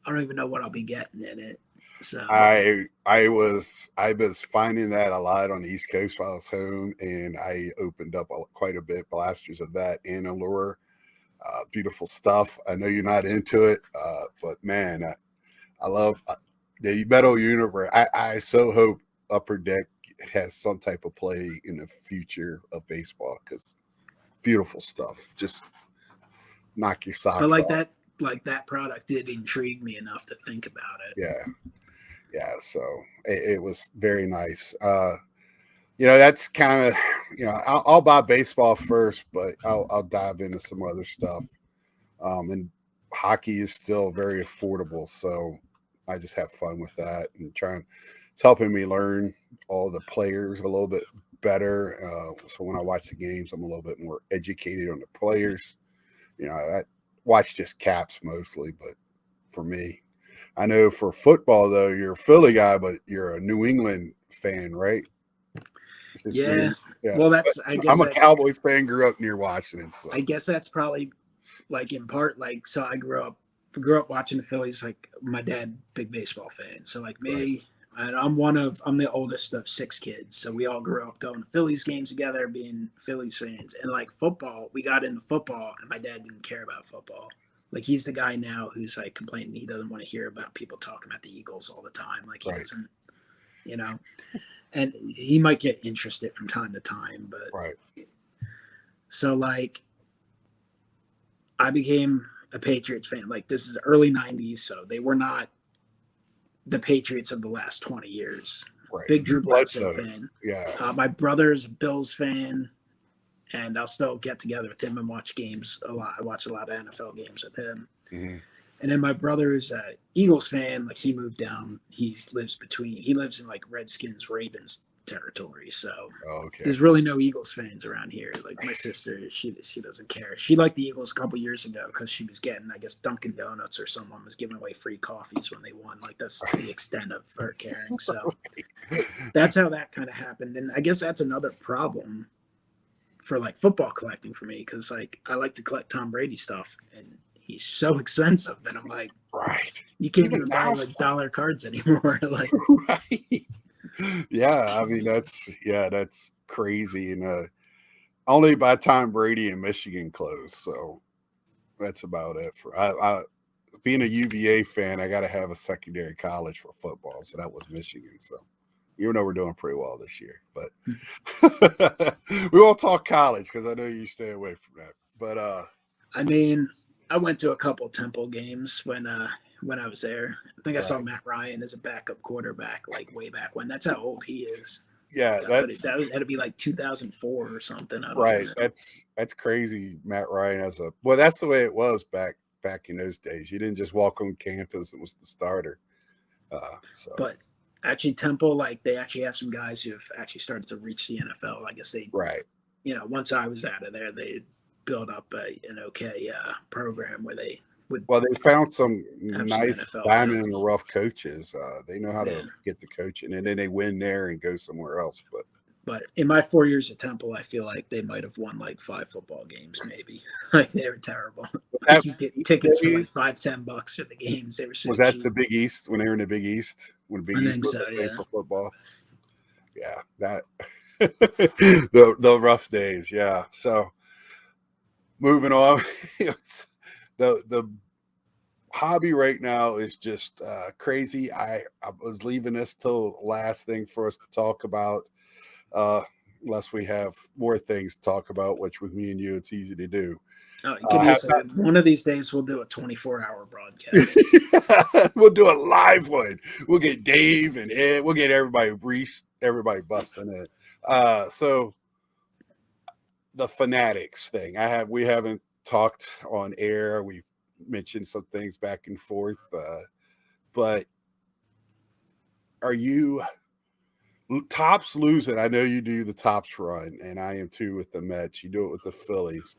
Speaker 2: I don't even know what I'll be getting in it. So
Speaker 1: I was finding that a lot on the East Coast while I was home, and I opened up quite a bit blasters of that and Allure. Beautiful stuff. I know you're not into it, but man, I love the Metal Universe. I so hope Upper Deck has some type of play in the future of baseball because beautiful stuff. Just knock your socks
Speaker 2: but
Speaker 1: off.
Speaker 2: like that product did intrigue me enough to think about it.
Speaker 1: Yeah. So it was very nice. That's kind of, I'll buy baseball first, but I'll dive into some other stuff. And hockey is still very affordable, so I just have fun with that and it's helping me learn all the players a little bit better. So when I watch the games, I'm a little bit more educated on the players. I watch just caps mostly, but for me, I know for football though, you're a Philly guy, but you're a New England fan, right?
Speaker 2: Yeah.
Speaker 1: Yeah.
Speaker 2: Well, I guess
Speaker 1: I'm a
Speaker 2: that's
Speaker 1: Cowboys fan. Grew up near Washington, so
Speaker 2: I guess that's probably like in part like so I grew up watching the Phillies. Like my dad, big baseball fan. So like
Speaker 1: right.
Speaker 2: me, and I'm the oldest of 6 kids. So we all grew up going to Phillies games together, being Phillies fans. And like football, we got into football, and my dad didn't care about football. Like he's the guy now who's like complaining he doesn't want to hear about people talking about the Eagles all the time. Like he doesn't, you know. And he might get interested from time to time, but so like I became a Patriots fan. Like this is early 90s, so they were not the Patriots of the last 20 years.
Speaker 1: Right.
Speaker 2: Big Drew Bledsoe fan.
Speaker 1: Yeah.
Speaker 2: My brother's a Bills fan, and I'll still get together with him and watch games a lot. I watch a lot of NFL games with him.
Speaker 1: Mm-hmm.
Speaker 2: And then my brother's a Eagles fan. Like he moved down. He lives in like Redskins, Ravens territory. So there's really no Eagles fans around here. Like my sister, she doesn't care. She liked the Eagles a couple years ago because she was getting, I guess, Dunkin' Donuts or someone was giving away free coffees when they won. Like that's the extent of her caring. So that's how that kind of happened. And I guess that's another problem for like football collecting for me because like I like to collect Tom Brady stuff and he's so expensive and I'm like, you can't even buy like dollar cards anymore. Like,
Speaker 1: yeah, I mean that's crazy. And only by Tom Brady and Michigan closed, so that's about it. For I being a UVA fan, I got to have a secondary college for football, so that was Michigan. So even though we're doing pretty well this year, but we won't talk college because I know you stay away from that. But
Speaker 2: I mean, I went to a couple Temple games when I was there. I think I saw Matt Ryan as a backup quarterback, like way back when. That's how old he is.
Speaker 1: Yeah,
Speaker 2: that had to be like 2004 or something.
Speaker 1: That's crazy. Matt Ryan that's the way it was back in those days. You didn't just walk on campus and was the starter.
Speaker 2: But actually, Temple, like they actually have some guys who have actually started to reach the NFL. I guess they, once I was out of there, they build up an okay program where they would.
Speaker 1: Well, they found some nice diamond in the rough coaches. They know how to get the coaching, and then they win there and go somewhere else.
Speaker 2: But in my 4 years at Temple, I feel like they might have won like 5 football games, maybe. Like they were terrible. Like you get tickets for like $5-10 for the games. They were so
Speaker 1: Was that
Speaker 2: cheap.
Speaker 1: the Big East when they were in the Big East? When Big East was playing for football? Yeah, that the rough days. Yeah. So moving on, the hobby right now is just crazy. I was leaving this till last thing for us to talk about. Unless we have more things to talk about, which with me and you, it's easy to do.
Speaker 2: One of these days, we'll do a 24-hour broadcast.
Speaker 1: We'll do a live one. We'll get Dave and Ed. We'll get everybody, Reese, everybody busting it. So the Fanatics thing, we haven't talked on air. We've mentioned some things back and forth, but are you? Topps losing. I know you do the Topps run, and I am too with the Mets. You do it with the Phillies.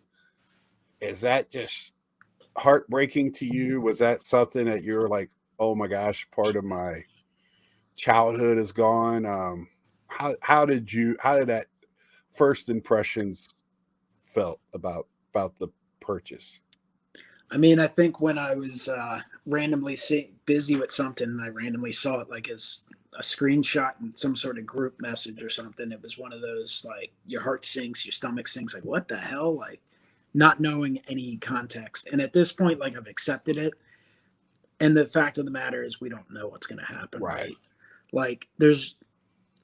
Speaker 1: Is that just heartbreaking to you? Was that something that you're like, oh my gosh, part of my childhood is gone? How did that first impressions felt about the purchase?
Speaker 2: I mean, I think when I was randomly busy with something and I randomly saw it like as a screenshot in some sort of group message or something, it was one of those like your heart sinks, your stomach sinks, like what the hell? Like not knowing any context. And at this point, like I've accepted it. And the fact of the matter is we don't know what's gonna happen,
Speaker 1: Right.
Speaker 2: right? Like there's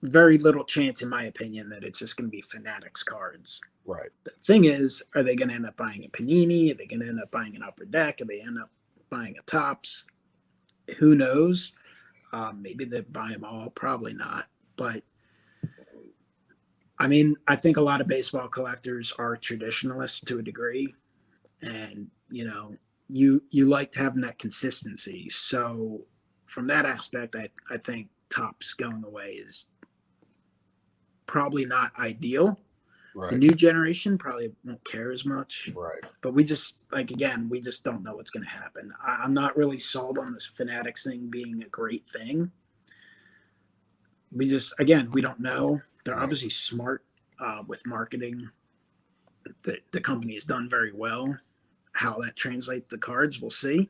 Speaker 2: very little chance, in my opinion, that it's just gonna be Fanatics cards.
Speaker 1: Right.
Speaker 2: The thing is, are they going to end up buying a Panini? Are they going to end up buying an Upper Deck? Are they end up buying a Topps? Who knows? Maybe they buy them all. Probably not. But I mean, I think a lot of baseball collectors are traditionalists to a degree, and you like having that consistency. So from that aspect, I think Topps going away is probably not ideal.
Speaker 1: Right.
Speaker 2: The new generation probably won't care as much.
Speaker 1: Right.
Speaker 2: But we just we just don't know what's going to happen. I'm not really sold on this Fanatics thing being a great thing. We don't know. They're obviously smart with marketing. The company has done very well. How that translates to cards, we'll see.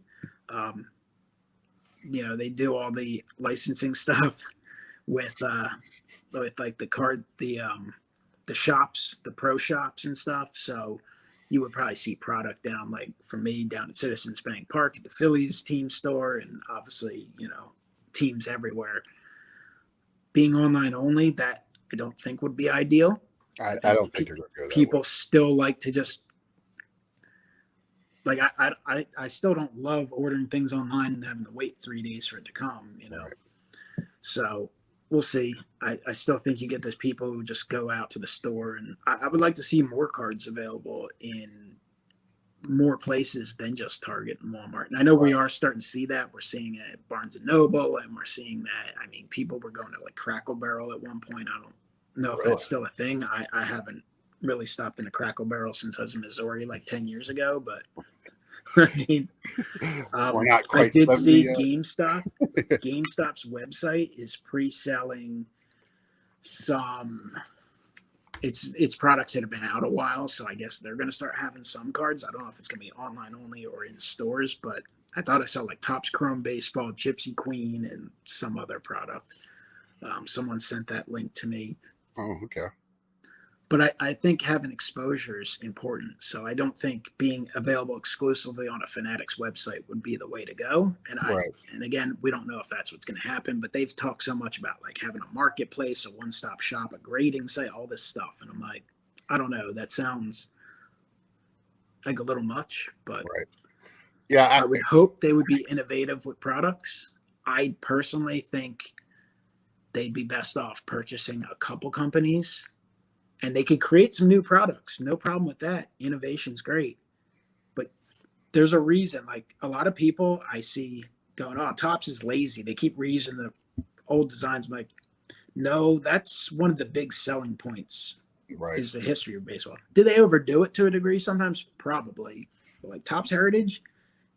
Speaker 2: They do all the licensing stuff with like the shops, the pro shops and stuff. So you would probably see product down, like for me, down at Citizens Bank Park at the Phillies team store, and obviously, teams everywhere. Being online only, that I don't think would be ideal.
Speaker 1: I don't think they're going to go that
Speaker 2: people
Speaker 1: way.
Speaker 2: Still like to just like I still don't love ordering things online and having to wait 3 days for it to come,
Speaker 1: Right.
Speaker 2: So we'll see. I still think you get those people who just go out to the store, and I would like to see more cards available in more places than just Target and Walmart. And I know we are starting to see that. We're seeing it at Barnes & Noble, and we're seeing that. I mean, people were going to like Crackle Barrel at one point. I don't know if that's still a thing. I haven't really stopped in a Crackle Barrel since I was in Missouri like 10 years ago, but I mean,
Speaker 1: we're not quite.
Speaker 2: I did see GameStop. GameStop's website is pre-selling some. It's products that have been out a while, so I guess they're going to start having some cards. I don't know if it's going to be online only or in stores, but I thought I saw like Topps Chrome Baseball, Gypsy Queen, and some other product. Someone sent that link to me.
Speaker 1: Oh, okay.
Speaker 2: But I think having exposure is important. So I don't think being available exclusively on a Fanatics website would be the way to go. And again, we don't know if that's what's going to happen, but they've talked so much about like having a marketplace, a one-stop shop, a grading site, all this stuff. And I'm like, I don't know. That sounds like a little much, but
Speaker 1: yeah,
Speaker 2: I would hope they would be innovative with products. I personally think they'd be best off purchasing a couple companies. And they could create some new products. No problem with that. Innovation's great. But there's a reason. Like a lot of people I see going, oh, Topps is lazy. They keep reusing the old designs. I'm like, no, that's one of the big selling points.
Speaker 1: Right.
Speaker 2: Is the history of baseball. Do they overdo it to a degree? Sometimes, probably. But like Topps Heritage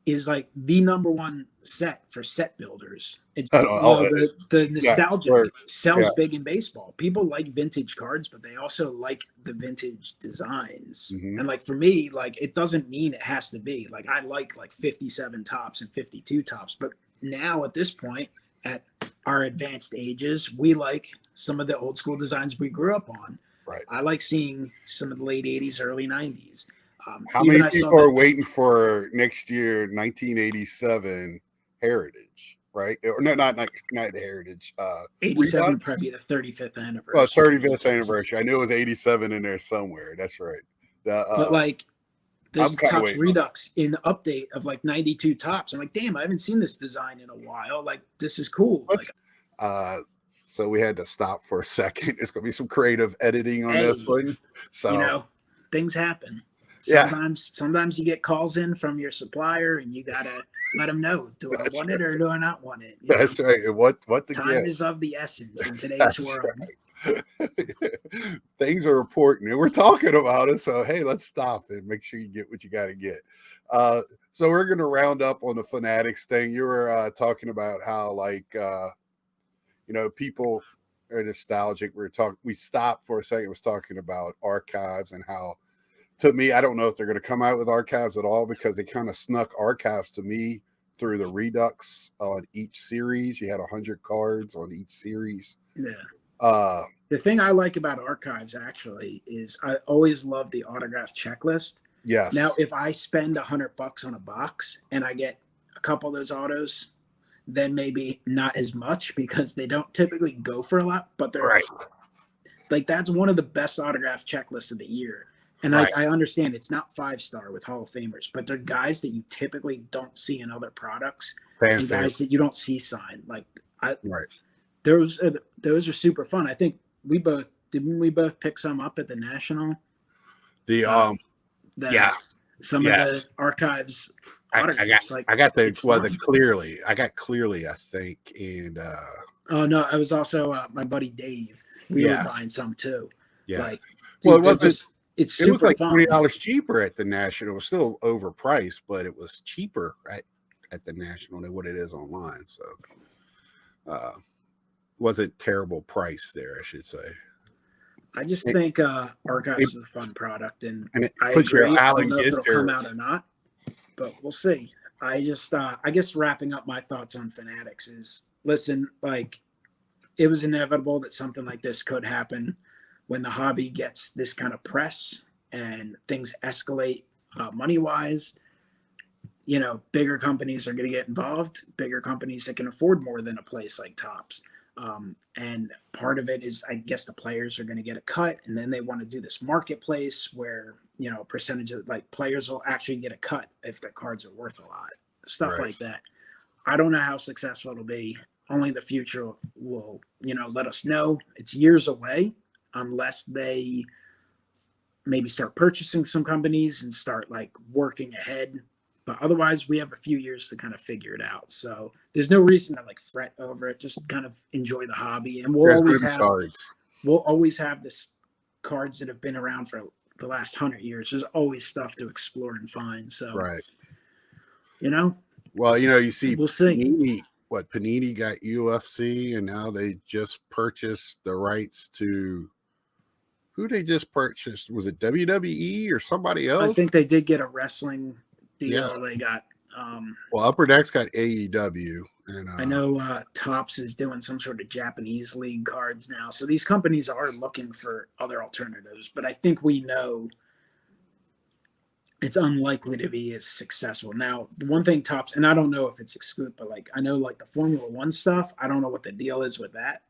Speaker 2: is like the number one set for set builders. It's the nostalgia sells big in baseball. People like vintage cards, but they also like the vintage designs.
Speaker 1: Mm-hmm.
Speaker 2: And like for me, like it doesn't mean it has to be like I like 57 Topps and 52 Topps, but now at this point at our advanced ages, we like some of the old school designs we grew up on.
Speaker 1: Right.
Speaker 2: I like seeing some of the late 80s, early 90s.
Speaker 1: How many people are waiting for next year, 1987 Heritage, right? Or no, not Heritage.
Speaker 2: 87 would probably be the 35th anniversary.
Speaker 1: Oh, 35th anniversary. I knew it was 87 in there somewhere. That's right.
Speaker 2: But like, there's Topps Redux in the update of like 92 Topps. I'm like, damn, I haven't seen this design in a while. Like, this is cool.
Speaker 1: So we had to stop for a second. There's going to be some creative editing on this one. So,
Speaker 2: things happen. Sometimes you get calls in from your supplier and you gotta let them know, do I want it or do I not want it?
Speaker 1: That's right. What the
Speaker 2: time is of the essence in today's world.
Speaker 1: Right. Things are important and we're talking about it. So hey, let's stop and make sure you get what you got to get. So we're going to round up on the Fanatics thing. You were talking about how, like, people are nostalgic. We stopped for a second, was talking about archives and how, to me, I don't know if they're going to come out with archives at all because they kind of snuck archives to me through the Redux on each series. You had 100 cards on each series.
Speaker 2: Yeah. The thing I like about archives actually is I always love the autograph checklist.
Speaker 1: Yes.
Speaker 2: Now, if I spend $100 on a box and I get a couple of those autos, then maybe not as much because they don't typically go for a lot, but they're
Speaker 1: right.
Speaker 2: Like that's one of the best autograph checklists of the year. And right. I understand it's not 5-star with Hall of Famers, but they're guys that you typically don't see in other products and guys that you don't see signed. Like those are super fun. I think didn't we both pick some up at the National? Some of the archives.
Speaker 1: I got clearly. I got clearly, I think, and
Speaker 2: oh no, I was also my buddy Dave. We were buying some too.
Speaker 1: Yeah.
Speaker 2: Like, dude, it was
Speaker 1: like
Speaker 2: fun.
Speaker 1: $20 cheaper at the National. It was still overpriced, but it was cheaper at the National than what it is online. So, wasn't terrible price there, I should say.
Speaker 2: I just think archives is a fun product, and I
Speaker 1: puts
Speaker 2: agree.
Speaker 1: Your
Speaker 2: I don't know if it'll come out or not, but we'll see. I just, I guess, wrapping up my thoughts on Fanatics is, listen, like, it was inevitable that something like this could happen when the hobby gets this kind of press and things escalate money-wise. Bigger companies are going to get involved, bigger companies that can afford more than a place like Topps. And part of it is, I guess, the players are going to get a cut, and then they want to do this marketplace where, a percentage of players will actually get a cut if their cards are worth a lot, stuff like that. I don't know how successful it'll be. Only the future will, let us know. It's years away unless they maybe start purchasing some companies and start working ahead. But otherwise, we have a few years to kind of figure it out. So there's no reason to fret over it. Just kind of enjoy the hobby, and we'll always have this cards that have been around for the last 100 years. There's always stuff to explore and find. So
Speaker 1: well, you see,
Speaker 2: we'll see.
Speaker 1: Panini got UFC, and now they just purchased the rights to. Who they just purchased? Was it WWE or somebody else?
Speaker 2: I think they did get a wrestling deal. Yeah. They got
Speaker 1: Upper Deck's got AEW, and
Speaker 2: I know Topps is doing some sort of Japanese league cards now. So these companies are looking for other alternatives, but I think we know it's unlikely to be as successful. Now, the one thing Topps, and I don't know if it's exclusive, but I know the Formula One stuff, I don't know what the deal is with that.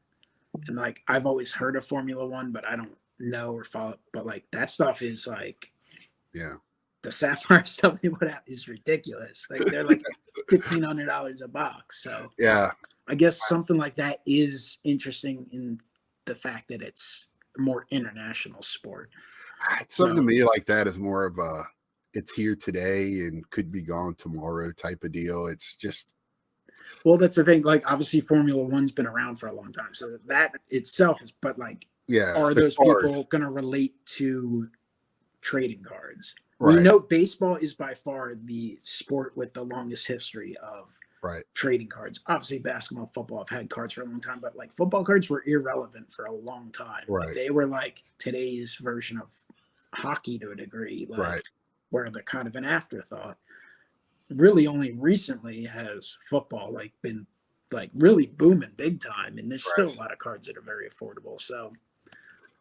Speaker 2: And I've always heard of Formula One, but I don't know or follow it. But that stuff is the Sapphire stuff they put out is ridiculous. They're $1,500 a box. So I guess something like that is interesting in the fact that it's a more international sport.
Speaker 1: Something to me like that is more of a it's here today and could be gone tomorrow type of deal. It's just,
Speaker 2: well, that's the thing. Obviously Formula One's been around for a long time. So that itself is, but are those people going to relate to trading cards? Right. We know baseball is by far the sport with the longest history of trading cards. Obviously basketball, football have had cards for a long time, but football cards were irrelevant for a long time.
Speaker 1: Right.
Speaker 2: They were today's version of hockey to a degree. Where they're kind of an afterthought. Really only recently has football been really booming big time, and there's still a lot of cards that are very affordable. So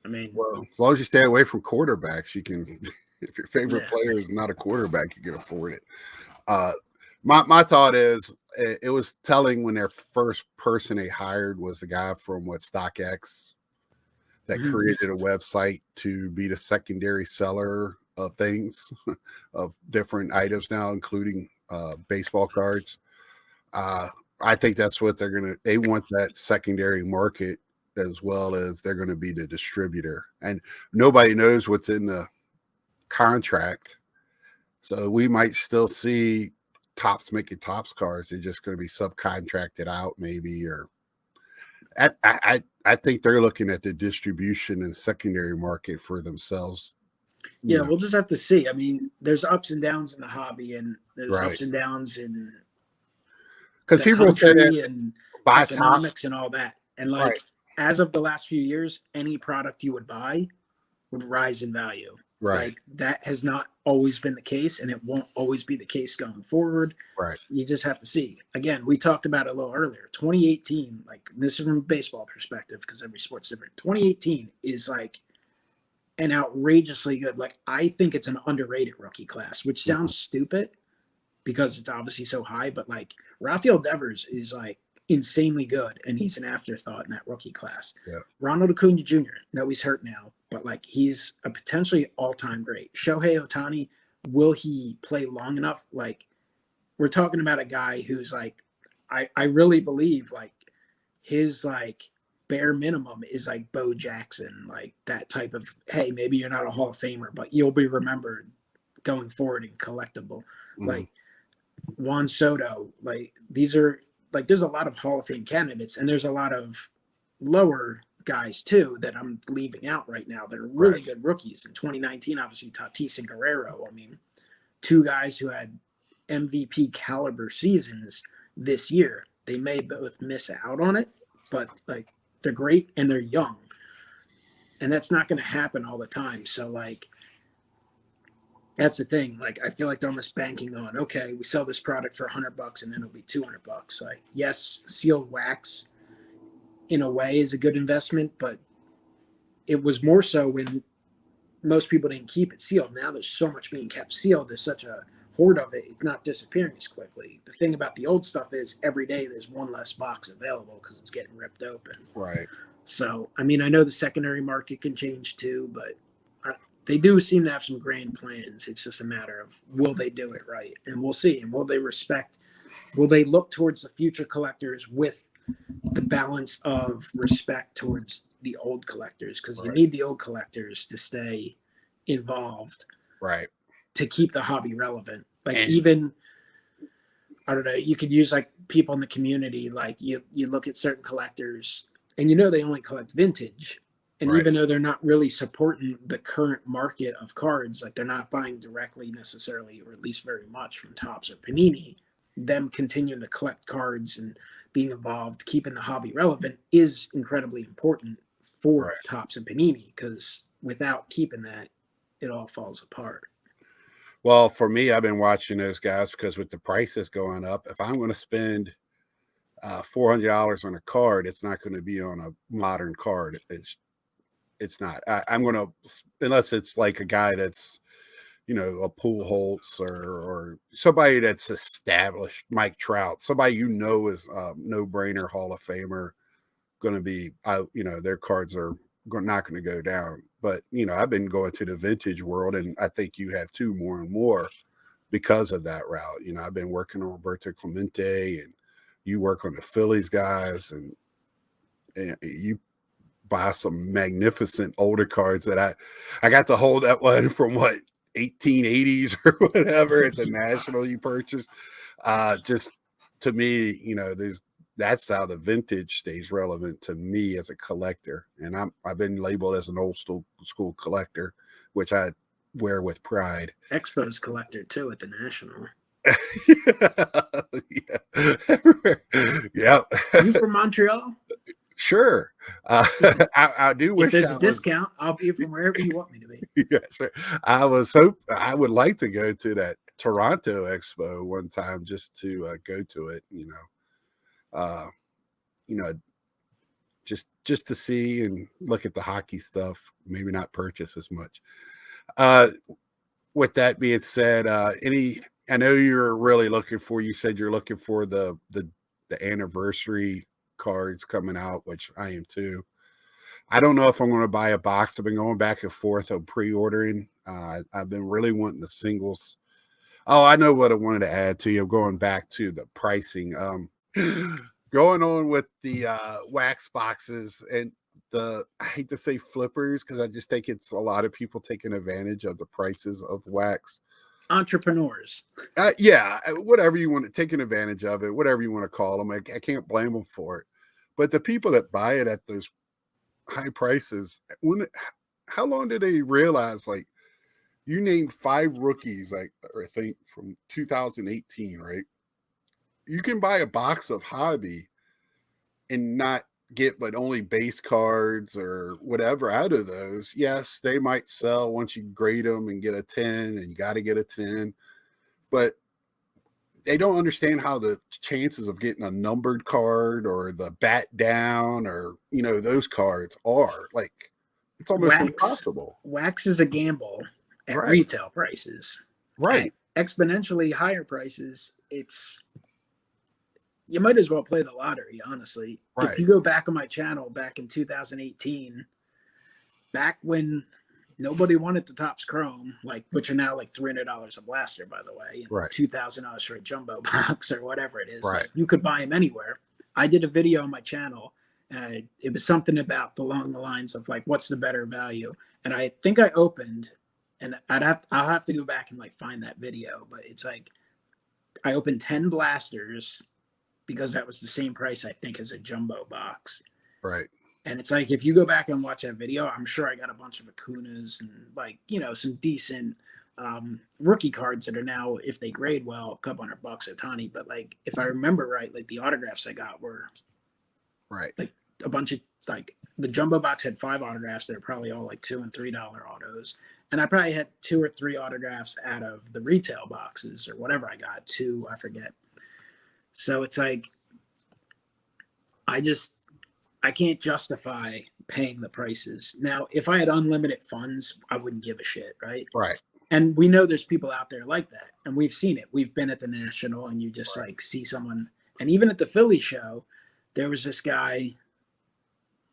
Speaker 2: I mean,
Speaker 1: as long as you stay away from quarterbacks, you can if your favorite player is not a quarterback, you can afford it. My thought is it was telling when their first person they hired was the guy from StockX that created a website to be the secondary seller of things, of different items now, including baseball cards. I think that's what they want, that secondary market, as well as they're going to be the distributor. And nobody knows what's in the contract. So we might still see Topps making Topps cards. They're just going to be subcontracted out maybe, or I think they're looking at the distribution and secondary market for themselves.
Speaker 2: Yeah, we'll just have to see. I mean, there's ups and downs in the hobby, and there's
Speaker 1: Right.
Speaker 2: ups and downs in
Speaker 1: Because
Speaker 2: the
Speaker 1: people say that
Speaker 2: country and
Speaker 1: buy Topps.
Speaker 2: economics and all that. And like
Speaker 1: Right.
Speaker 2: as of the last few years, any product you would buy would rise in value.
Speaker 1: Right.
Speaker 2: Like that has not always been the case, and it won't always be the case going forward.
Speaker 1: Right.
Speaker 2: You just have to see. Again, we talked about it a little earlier. 2018, like this is from a baseball perspective because every sport's different. 2018 is like an outrageously good. Like I think it's an underrated rookie class, which sounds stupid because it's obviously so high. But like Rafael Devers is like insanely good, and he's an afterthought in that rookie class.
Speaker 1: Yeah.
Speaker 2: Ronald Acuna Jr. No, he's hurt now, but like he's a potentially all-time great. Shohei Ohtani, will he play long enough? Like we're talking about a guy who's like, I really believe like his like bare minimum is like Bo Jackson, like that type of, hey, maybe you're not a Hall of Famer, but you'll be remembered going forward and collectible. Like Juan Soto, like these are like there's a lot of Hall of Fame candidates, and there's a lot of lower guys too that I'm leaving out right now that are really good rookies. In 2019, obviously Tatis and Guerrero. I mean, two guys who had MVP caliber seasons this year. They may both miss out on it, but like they're great and they're young. And that's not going to happen all the time. So like that's the thing. Like I feel like they're almost banking on, okay, we sell this product for $100 and then it'll be $200. Like yes, sealed wax in a way is a good investment, but it was more so when most people didn't keep it sealed. Now there's so much being kept sealed. There's such a hoard of it. It's not disappearing as quickly. The thing about the old stuff is every day there's one less box available because it's getting ripped open.
Speaker 1: Right.
Speaker 2: So, I mean, I know the secondary market can change too, but they do seem to have some grand plans. It's just a matter of will they do it right? And we'll see. And will they look towards the future collectors with the balance of respect towards the old collectors? Because you need the old collectors to stay involved.
Speaker 1: Right.
Speaker 2: To keep the hobby relevant. Like even, I don't know, you could use like people in the community, like you look at certain collectors and they only collect vintage. And even though they're not really supporting the current market of cards, like they're not buying directly necessarily, or at least very much from Topps or Panini, them continuing to collect cards and being involved, keeping the hobby relevant is incredibly important for Topps and Panini, because without keeping that, it all falls apart.
Speaker 1: Well, for me, I've been watching those guys because with the prices going up, if I'm going to spend $400 on a card, it's not going to be on a modern card. It's not. I'm going to, unless it's like a guy that's, a Pujols or somebody that's established, Mike Trout, somebody is no-brainer Hall of Famer, going to be, their cards are not going to go down. But, I've been going to the vintage world, and I think you have too more and more because of that route. I've been working on Roberto Clemente, and you work on the Phillies guys, and you buy some magnificent older cards that I got to hold that one from 1880s or whatever at the National you purchased. Just to me, that's how the vintage stays relevant to me as a collector. And I've been labeled as an old school collector, which I wear with pride.
Speaker 2: Expos collector too at the National.
Speaker 1: Yeah.
Speaker 2: You from Montreal?
Speaker 1: Sure. I do wish
Speaker 2: if there's a discount, I'll be from wherever you want me to be.
Speaker 1: Yes, sir. I would like to go to that Toronto Expo one time just to go to it, just to see and look at the hockey stuff, maybe not purchase as much. With that being said, I know you're really you said you're looking for the anniversary cards coming out, which I am too. I don't know if I'm going to buy a box. I've been going back and forth on pre-ordering. I've been really wanting the singles. Oh, I know what I wanted to add to you. Going back to the pricing. Going on with the wax boxes and I hate to say flippers, because I just think it's a lot of people taking advantage of the prices of wax.
Speaker 2: Entrepreneurs.
Speaker 1: Yeah, whatever you want, taking advantage of it, whatever you want to call them. I can't blame them for it. But the people that buy it at those high prices, how long do they realize, like, You named 5 rookies, I think from 2018, right? You can buy a box of hobby and not get but only base cards or whatever out of those. Yes, they might sell once you grade them and get a 10, and you got to get a 10, but they don't understand how the chances of getting a numbered card or the bat down or, you know, those cards are. Like, it's almost impossible.
Speaker 2: Wax is a gamble at
Speaker 1: Right.
Speaker 2: retail prices.
Speaker 1: Right.
Speaker 2: At exponentially higher prices, you might as well play the lottery, honestly.
Speaker 1: Right.
Speaker 2: If you go back on my channel back in 2018, back when nobody wanted the Topps Chrome, like, which are now like $300 a blaster, by the way, and
Speaker 1: Right.
Speaker 2: $2,000 for a jumbo box or whatever it is.
Speaker 1: Right.
Speaker 2: Like, you could buy them anywhere. I did a video on my channel, and it was something about along the lines of like, what's the better value? And I think I opened, and I'll have to go back and like find that video, but it's like I opened 10 blasters because that was the same price, I think, as a jumbo box.
Speaker 1: Right.
Speaker 2: And it's like, if you go back and watch that video, I'm sure I got a bunch of Acunas and, like, you know, some decent rookie cards that are now, if they grade well, a couple $100 a Ohtani. But like, if I remember right, like the autographs I got were
Speaker 1: Right.
Speaker 2: like a bunch of, like, the jumbo box had 5 autographs. They're probably all like $2 and $3 autos. And I probably had 2 or 3 autographs out of the retail boxes or whatever I got, 2, I forget. So it's like, I can't justify paying the prices. Now, if I had unlimited funds, I wouldn't give a shit, right?
Speaker 1: Right.
Speaker 2: And we know there's people out there like that. And we've seen it. We've been at the National, and you just
Speaker 1: Right.
Speaker 2: like see someone. And even at the Philly show, there was this guy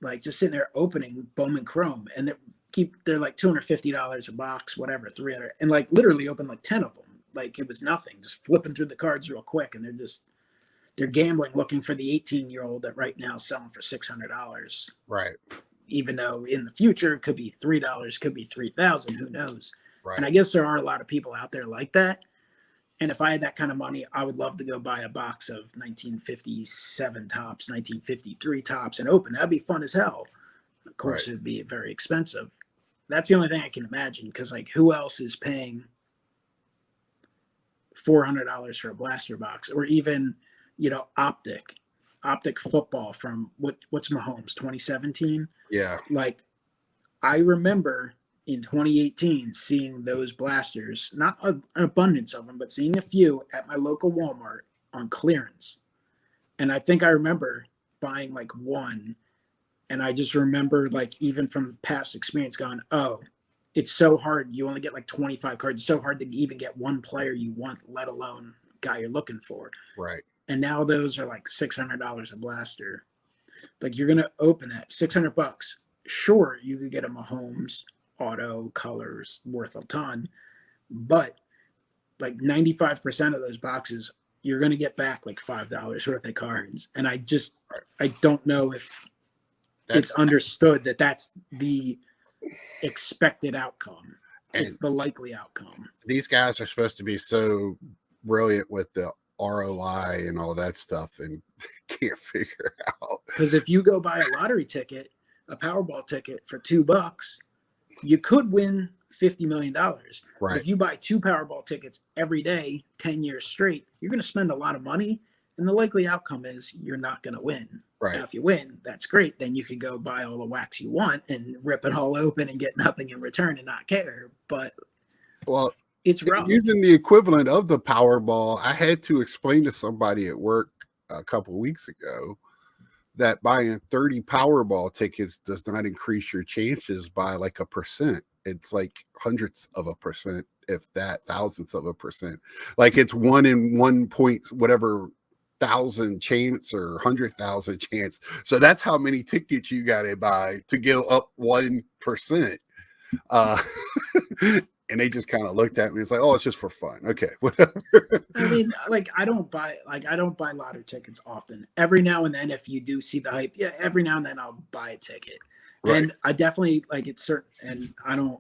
Speaker 2: like just sitting there opening Bowman Chrome, and they're like $250 a box, whatever, 300, and like literally opened like 10 of them. Like it was nothing, just flipping through the cards real quick. And they're gambling, looking for the 18-year-old that right now is selling for $600.
Speaker 1: Right.
Speaker 2: Even though in the future it could be $3, could be $3,000, who knows?
Speaker 1: Right.
Speaker 2: And I guess there are a lot of people out there like that. And if I had that kind of money, I would love to go buy a box of 1957 Topps, 1953 Topps, and open. That'd be fun as hell. Of course,
Speaker 1: Right.
Speaker 2: It'd be very expensive. That's the only thing I can imagine, because like, who else is paying $400 for a blaster box, or even, you know, optic football from what's Mahomes 2017?
Speaker 1: Yeah.
Speaker 2: Like, I remember in 2018 seeing those blasters, not an abundance of them, but seeing a few at my local Walmart on clearance. And I think I remember buying like one, and I just remember, like, even from past experience, going, oh, it's so hard. You only get like 25 cards. It's so hard to even get one player you want, let alone guy you're looking for.
Speaker 1: Right.
Speaker 2: And now those are like $600 a blaster. Like, you're gonna open that $600. Sure, you could get a Mahomes auto colors worth a ton, but like 95% of those boxes, you're gonna get back like $5 worth of cards. And I don't know if it's understood that that's the expected outcome. It's the likely outcome.
Speaker 1: These guys are supposed to be so brilliant with the ROI and all that stuff, and can't figure out.
Speaker 2: Because if you go buy a lottery ticket, a Powerball ticket for $2, you could win $50 million.
Speaker 1: Right.
Speaker 2: If you buy 2 Powerball tickets every day, 10 years straight, you're going to spend a lot of money, and the likely outcome is you're not going to win.
Speaker 1: Right.
Speaker 2: Now, if you win, that's great. Then you can go buy all the wax you want and rip it all open and get nothing in return and not care. But
Speaker 1: well,
Speaker 2: it's rough.
Speaker 1: Using the equivalent of the Powerball, I had to explain to somebody at work a couple of weeks ago that buying 30 Powerball tickets does not increase your chances by like 1%. It's like hundredths of a percent, if that, thousandths of a percent. Like it's 1 in 1 point whatever thousand chance or 100,000 chance. So that's how many tickets you got to buy to go up 1%. And they just kind of looked at me. It's like, oh, it's just for fun. Okay, whatever.
Speaker 2: I mean, like, I don't buy lottery tickets often. Every now and then, if you do see the hype, yeah, every now and then I'll buy a ticket. Right. And I definitely, like, it's certain, and I don't,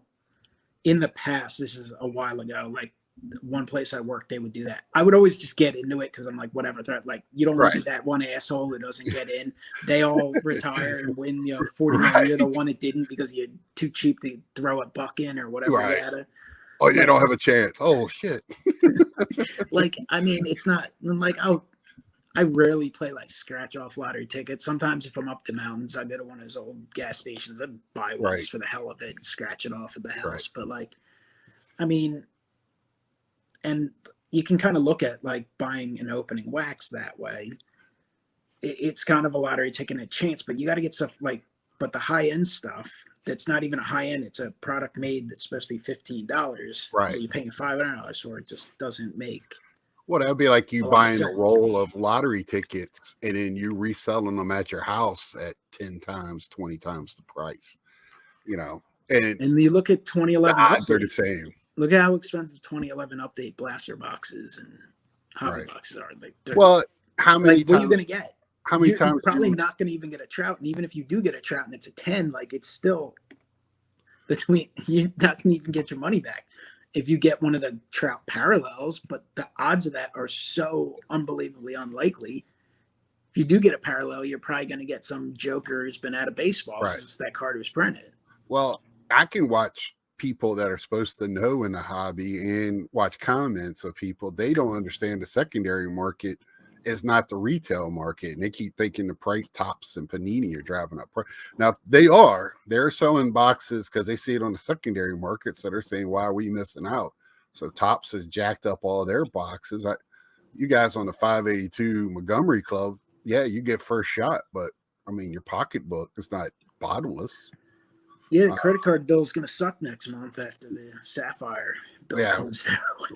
Speaker 2: in the past, this is a while ago, like one place I worked, they would do that. I would always just get into it because I'm like, whatever, like, you don't want to be that one asshole who doesn't get in. They all retire and win, $40 million. You're the one that didn't because you're too cheap to throw a buck in or whatever.
Speaker 1: Right. Oh, you don't have a chance. Oh shit.
Speaker 2: Like, I mean, it's not like I rarely play like scratch off lottery tickets. Sometimes if I'm up the mountains, I go to one of those old gas stations and buy one
Speaker 1: Right.
Speaker 2: just for the hell of it and scratch it off at the house.
Speaker 1: Right.
Speaker 2: But like, I mean, and you can kind of look at like buying an opening wax that way. It's kind of a lottery ticket and a chance, but you got to get stuff like, but the high end stuff that's not even a high end, it's a product made that's supposed to be $15.
Speaker 1: Right.
Speaker 2: You're paying $500 for it, just doesn't make.
Speaker 1: Well, that'd be like you
Speaker 2: A lot of
Speaker 1: buying a
Speaker 2: sense.
Speaker 1: roll of lottery tickets and then you reselling them at your house at 10 times, 20 times the price. You know, and
Speaker 2: And you look at
Speaker 1: the
Speaker 2: 2011
Speaker 1: odds are the
Speaker 2: update.
Speaker 1: same.
Speaker 2: Look at how expensive 2011 update blaster boxes and hobby
Speaker 1: Right.
Speaker 2: boxes are. Like,
Speaker 1: Well, how many
Speaker 2: like what are you
Speaker 1: times?
Speaker 2: gonna get?
Speaker 1: How many
Speaker 2: You're
Speaker 1: times?
Speaker 2: probably not gonna even get a trout, and even if you do get a trout and it's a 10, like it's still between you're not gonna even get your money back if you get one of the trout parallels. But the odds of that are so unbelievably unlikely. If you do get a parallel, you're probably gonna get some joker who's been out of baseball
Speaker 1: Right.
Speaker 2: since that card was printed.
Speaker 1: Well, I can watch people that are supposed to know in the hobby and watch comments of people. They don't understand the secondary market is not the retail market, and they keep thinking the price tops and Panini are driving up price. Now they're selling boxes because they see it on the secondary market, so they're saying, why are we missing out? So Tops has jacked up all their boxes. You guys on the 582 Montgomery Club, yeah, you get first shot, but I mean your pocketbook is not bottomless.
Speaker 2: Yeah, the credit card bill is going to suck next month after the Sapphire bill comes out.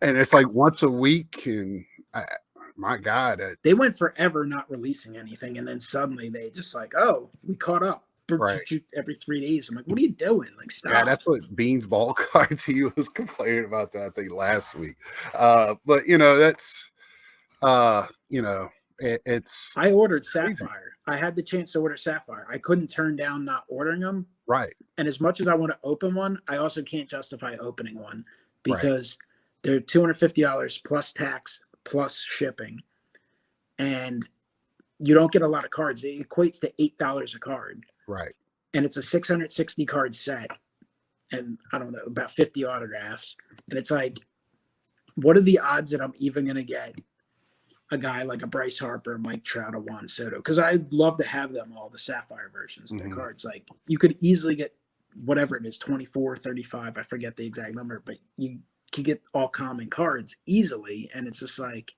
Speaker 1: And it's like once a week, and my God,
Speaker 2: They went forever not releasing anything, and then suddenly they just like, oh, we caught up.
Speaker 1: Right.
Speaker 2: Every 3 days. I'm like, what are you doing? Like, stop.
Speaker 1: Yeah, that's what Beans Ball Cards, he was complaining about that, I think, last week. But that's it's.
Speaker 2: I ordered Sapphire. I had the chance to order Sapphire. I couldn't turn down not ordering them.
Speaker 1: Right.
Speaker 2: And as much as I want to open one, I also can't justify opening one because they're $250 plus tax plus shipping. And you don't get a lot of cards. It equates to $8 a card.
Speaker 1: Right.
Speaker 2: And it's a 660 card set. And I don't know, about 50 autographs. And it's like, what are the odds that I'm even going to get a guy like a Bryce Harper, Mike Trout, or Juan Soto? Because I'd love to have them all, the Sapphire versions of their cards. Like, you could easily get whatever it is, 24, 35, I forget the exact number, but you could get all common cards easily. And it's just like,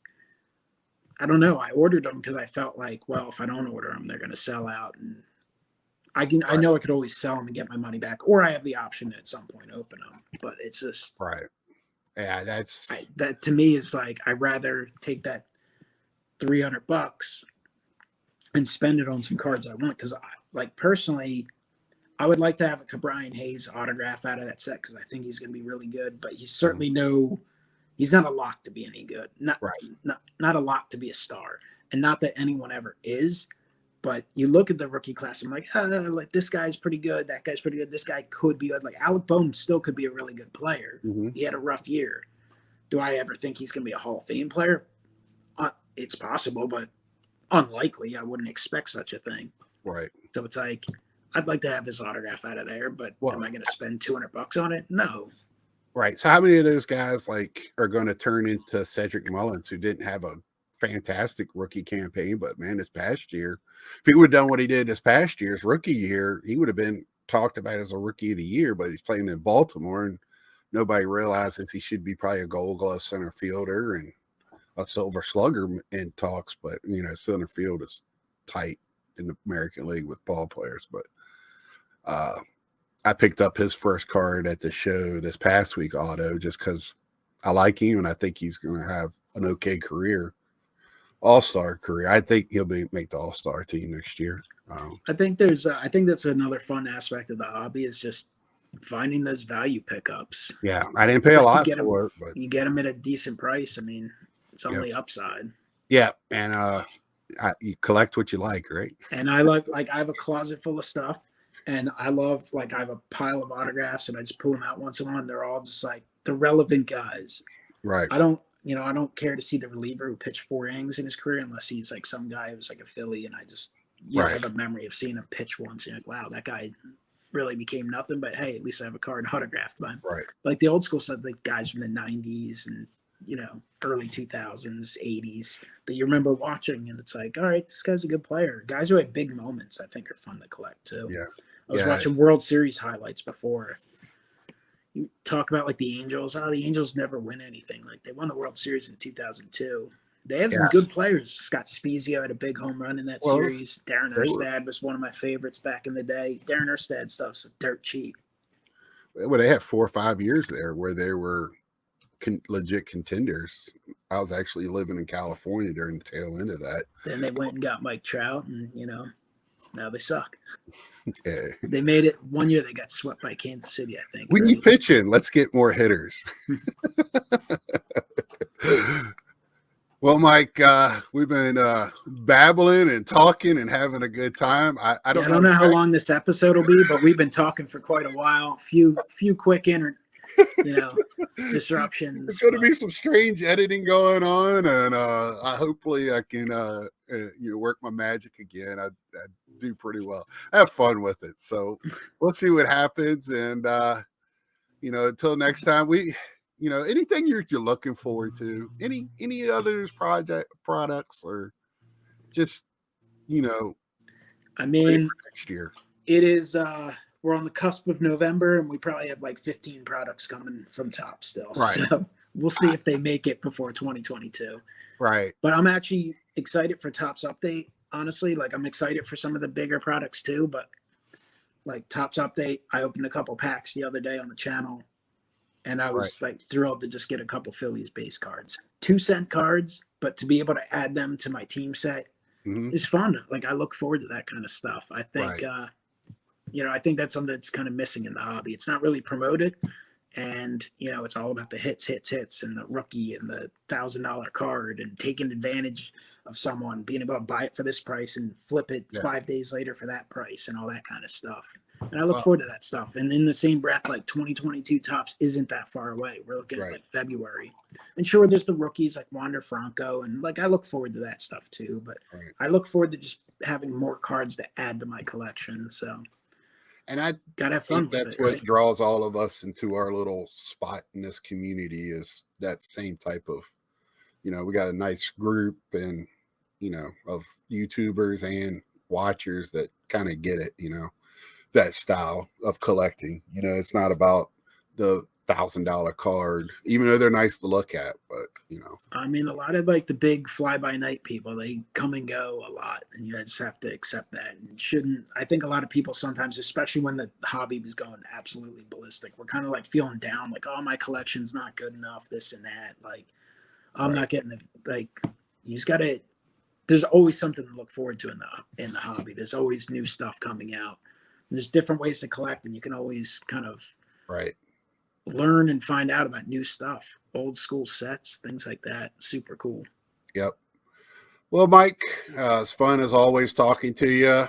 Speaker 2: I don't know. I ordered them because I felt like, well, if I don't order them, they're going to sell out. And I know I could always sell them and get my money back, or I have the option to at some point open them. But it's just
Speaker 1: right. Yeah,
Speaker 2: that to me is like, I'd rather take that $300 and spend it on some cards I want. Because like personally, I would like to have a Ke'Bryan Hayes autograph out of that set because I think he's going to be really good. But he's certainly he's not a lock to be any good. Not a lock to be a star, and not that anyone ever is. But you look at the rookie class, I'm like, like this guy's pretty good. That guy's pretty good. This guy could be good. Like Alec Bohm still could be a really good player. He had a rough year. Do I ever think he's going to be a Hall of Fame player? It's possible, but unlikely. I wouldn't expect such a thing.
Speaker 1: Right.
Speaker 2: So it's like, I'd like to have his autograph out of there, but am I going to spend $200 on it? No.
Speaker 1: Right. So how many of those guys are going to turn into Cedric Mullins, who didn't have a fantastic rookie campaign, but man, this past year, if he would have done what he did this past year's rookie year, he would have been talked about as a rookie of the year. But he's playing in Baltimore, and nobody realizes he should be probably a Gold Glove center fielder and a Silver Slugger in talks. But center field is tight in the American League with ball players. But I picked up his first card at the show this past week, Auto, just because I like him and I think he's going to have an okay career. All-star career. I think he'll make the all-star team next year.
Speaker 2: I think that's another fun aspect of the hobby is just finding those value pickups.
Speaker 1: Yeah, I didn't pay a lot for it, but
Speaker 2: you get them at a decent price. I mean, it's only upside.
Speaker 1: Yeah, and you collect what you like, right?
Speaker 2: And I have a closet full of stuff, and I have a pile of autographs, and I just pull them out once in a while. And they're all just like the relevant guys.
Speaker 1: Right.
Speaker 2: I don't care to see the reliever who pitched 4 innings in his career unless he's like some guy who's like a Philly, and I just have a memory of seeing him pitch once. And you're like, wow, that guy really became nothing. But hey, at least I have a card autographed by him.
Speaker 1: Right.
Speaker 2: Like the old school stuff, like guys from the '90s and early 2000s, '80s that you remember watching, and it's like, all right, this guy's a good player. Guys who had big moments, I think, are fun to collect too.
Speaker 1: Yeah.
Speaker 2: I was watching World Series highlights before. You talk about like the Angels. Oh, the Angels never win anything. Like they won the World Series in 2002. They have some good players. Scott Spezia had a big home run in that series. Darren Erstad was one of my favorites back in the day. Darren Erstad stuff's dirt cheap.
Speaker 1: Well, they had 4 or 5 years there where they were legit contenders. I was actually living in California during the tail end of that.
Speaker 2: Then they went and got Mike Trout, and now they suck.
Speaker 1: Yeah.
Speaker 2: They made it one year. They got swept by Kansas City, I think.
Speaker 1: We need pitching. Let's get more hitters. Well, Mike, we've been babbling and talking and having a good time. I don't know
Speaker 2: how long this episode will be, but we've been talking for quite a while. Few quick disruptions.
Speaker 1: There's going to be some strange editing going on, and hopefully I can work my magic again. I do pretty well. I have fun with it, so we'll see what happens. And until next time, anything you're looking forward to, any others products, or just
Speaker 2: I mean,
Speaker 1: next year.
Speaker 2: It is we're on the cusp of November, and we probably have like 15 products coming from Topps still.
Speaker 1: Right.
Speaker 2: So we'll see if they make it before 2022.
Speaker 1: Right.
Speaker 2: But I'm actually excited for Topps Update. Honestly, like I'm excited for some of the bigger products too. But like Topps Update, I opened a couple packs the other day on the channel, and I was like thrilled to just get a couple Phillies base cards, 2-cent cards, but to be able to add them to my team set is fun. Like I look forward to that kind of stuff. I think, I think that's something that's kind of missing in the hobby. It's not really promoted, and it's all about the hits, and the rookie and the $1,000 card and taking advantage of someone, being able to buy it for this price and flip it 5 days later for that price and all that kind of stuff. And I look forward to that stuff. And in the same breath, like 2022 Topps isn't that far away. We're looking at like February. And sure, there's the rookies like Wander Franco. And like I look forward to that stuff too. But I look forward to just having more cards to add to my collection. So,
Speaker 1: and I
Speaker 2: gotta have fun.
Speaker 1: That's what draws all of us into our little spot in this community, is that same type of, we got a nice group and, of YouTubers and watchers that kind of get it, that style of collecting. It's not about the $1,000 card, even though they're nice to look at, but
Speaker 2: I mean, a lot of like the big fly-by-night people, they come and go a lot, and you just have to accept that. And I think a lot of people sometimes, especially when the hobby was going absolutely ballistic, we're kind of like feeling down, like, oh, my collection's not good enough, this and that. Like, I'm not getting you just gotta. There's always something to look forward to in the hobby. There's always new stuff coming out. There's different ways to collect, and you can always kind of learn and find out about new stuff, old school sets, things like that. Super cool.
Speaker 1: Yep. Well, Mike, it's fun as always talking to you.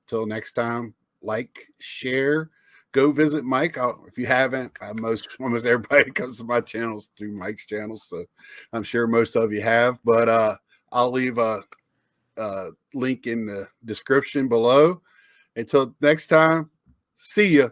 Speaker 1: Till next time, like, share, go visit Mike. If you haven't, almost everybody comes to my channels through Mike's channels, so I'm sure most of you have. But I'll leave a link in the description below. Until next time, see ya.